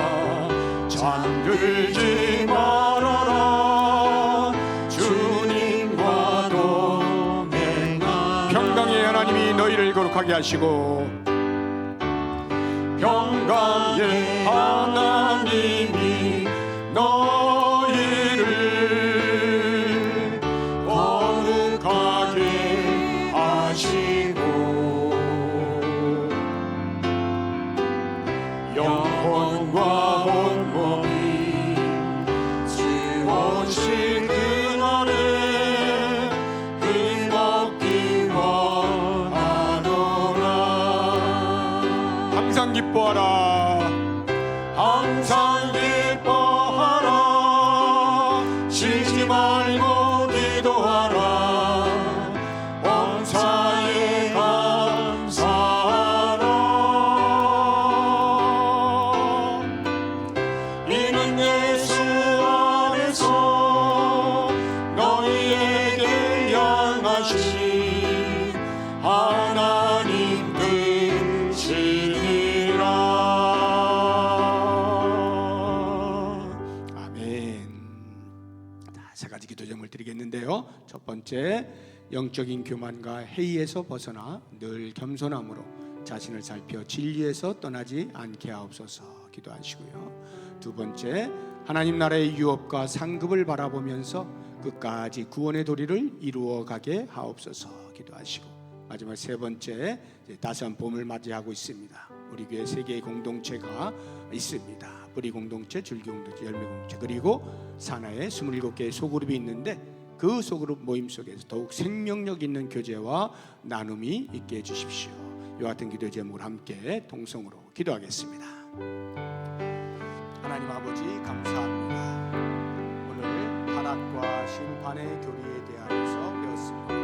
Speaker 2: 잠들지 말아라 주님과 동행하라
Speaker 1: 평강의 하나님이 너희를 거룩하게 하시고
Speaker 2: 평강의 하나님이 너희를 거룩하게 하시고 영혼과 온몸이 지워질 그날에 힘없기 원하노라.
Speaker 1: 항상 기뻐하라
Speaker 2: 항상 기뻐하라 쉬지 말고 기도하라 원사에 감사하라 이는 예수 안에서 너희에게 향하신 하나님 뜻이니라.
Speaker 1: 아멘. 세 가지 기도 제목을 드리겠는데요, 첫 번째, 영적인 교만과 해이에서 벗어나 늘 겸손함으로 자신을 살펴 진리에서 떠나지 않게 하옵소서 기도하시고요. 두 번째, 하나님 나라의 유업과 상급을 바라보면서 끝까지 구원의 도리를 이루어가게 하옵소서 기도하시고, 마지막 세 번째, 다산 봄을 맞이하고 있습니다. 우리 교회 세 개의 공동체가 있습니다. 뿌리 공동체, 줄기 공동체, 열매 공동체, 그리고 산하에 27개의 소그룹이 있는데 그 소그룹 모임 속에서 더욱 생명력 있는 교제와 나눔이 있게 해주십시오. 이와 같은 기도 제목을 함께 동성으로 기도하겠습니다. 하나님 아버지 감사합니다. 오늘 타락과 심판의 교리에 대하여서 배웠습니다.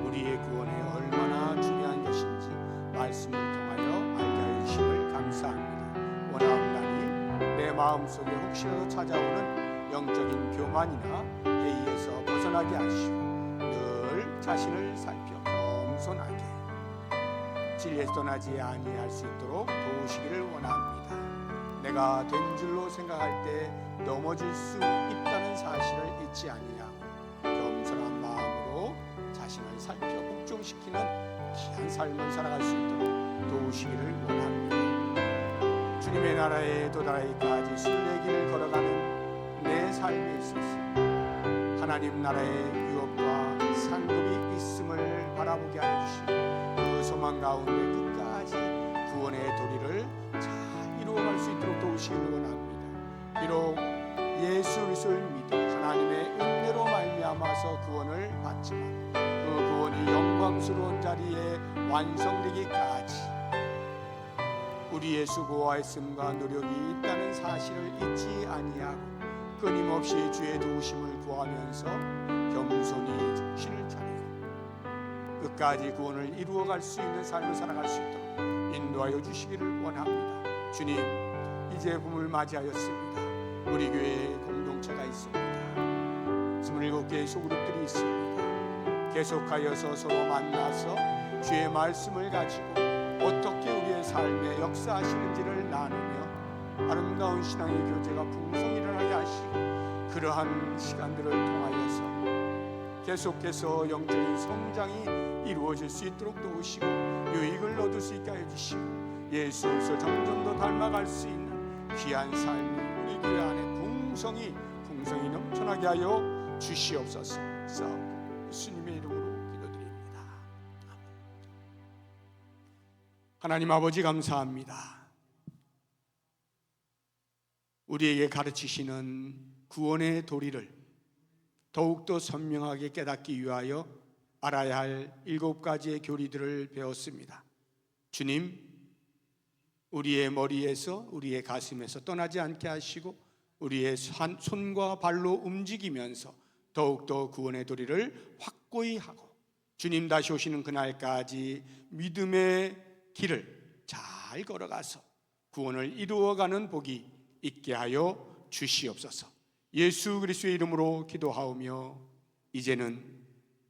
Speaker 1: 우리의 구원에 얼마나 중요한 것인지 말씀을 통하여 알게 하여 주심을 감사합니다. 원하옵나니 내 마음속에 혹시라도 찾아오는 영적인 교만이나 회의에서 벗어나게 하시고 늘 자신을 살펴 겸손하게 진리에서 떠나지 아니할 수 있도록 도우시기를 원합니다. 내가 된 줄로 생각할 때 넘어질 수 있다는 사실을 잊지 아니하고 겸손한 마음 완성시키는 귀한 삶을 살아갈 수 있도록 도우시기를 원합니다. 주님의 나라에 도달하기까지 순례길을 걸어가는 내 삶에 있어서 하나님 나라의 유업과 상급이 있음을 바라보게 하여 주시고 그 소망 가운데 끝까지 구원의 도리를 잘 이루어갈 수 있도록 도우시기를 원합니다. 비록 예수 그리스도를 믿어 하나님의 은혜로 말미암아서 구원을 받지만 그 구원이 영광스러운 자리에 완성되기까지 우리의 수고와 애씀과 노력이 있다는 사실을 잊지 아니하고 끊임없이 주의 도우심을 구하면서 겸손히 정신을 차리고 끝까지 구원을 이루어갈 수 있는 삶을 살아갈 수 있도록 인도하여 주시기를 원합니다. 주님, 이제 봄을 맞이하였습니다. 우리 교회에 공동체가 있습니다. 27개의 소그룹들이 있습니다. 계속하여서 서로 만나서 주의 말씀을 가지고 어떻게 우리의 삶에 역사하시는지를 나누며 아름다운 신앙의 교제가 풍성히 일어나게 하시고 그러한 시간들을 통하여서 계속해서 영적인 성장이 이루어질 수 있도록 도우시고 유익을 얻을 수 있게 하여 주시고 예수 그리스도 점점 더 닮아갈 수 있는 귀한 삶이 우리 교회 안에 풍성히 넘쳐나게 하여 주시옵소서. 예수님의 이름으로 기도드립니다. 하나님 아버지 감사합니다. 우리에게 가르치시는 구원의 도리를 더욱더 선명하게 깨닫기 위하여 알아야 할 7가지의 교리들을 배웠습니다. 주님, 우리의 머리에서 우리의 가슴에서 떠나지 않게 하시고 우리의 손과 발로 움직이면서 더욱더 구원의 도리를 확고히 하고 주님 다시 오시는 그날까지 믿음의 길을 잘 걸어가서 구원을 이루어가는 복이 있게 하여 주시옵소서. 예수 그리스도의 이름으로 기도하오며 이제는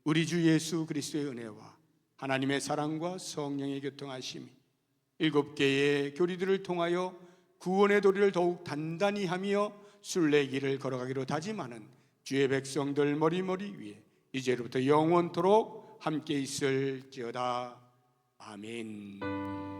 Speaker 1: 우리 주 예수 그리스도의 은혜와 하나님의 사랑과 성령의 교통하심이 7개의 교리들을 통하여 구원의 도리를 더욱 단단히 하며 순례길을 걸어가기로 다짐하는 주의 백성들 머리머리 위에 이제로부터 영원토록 함께 있을지어다. 아멘.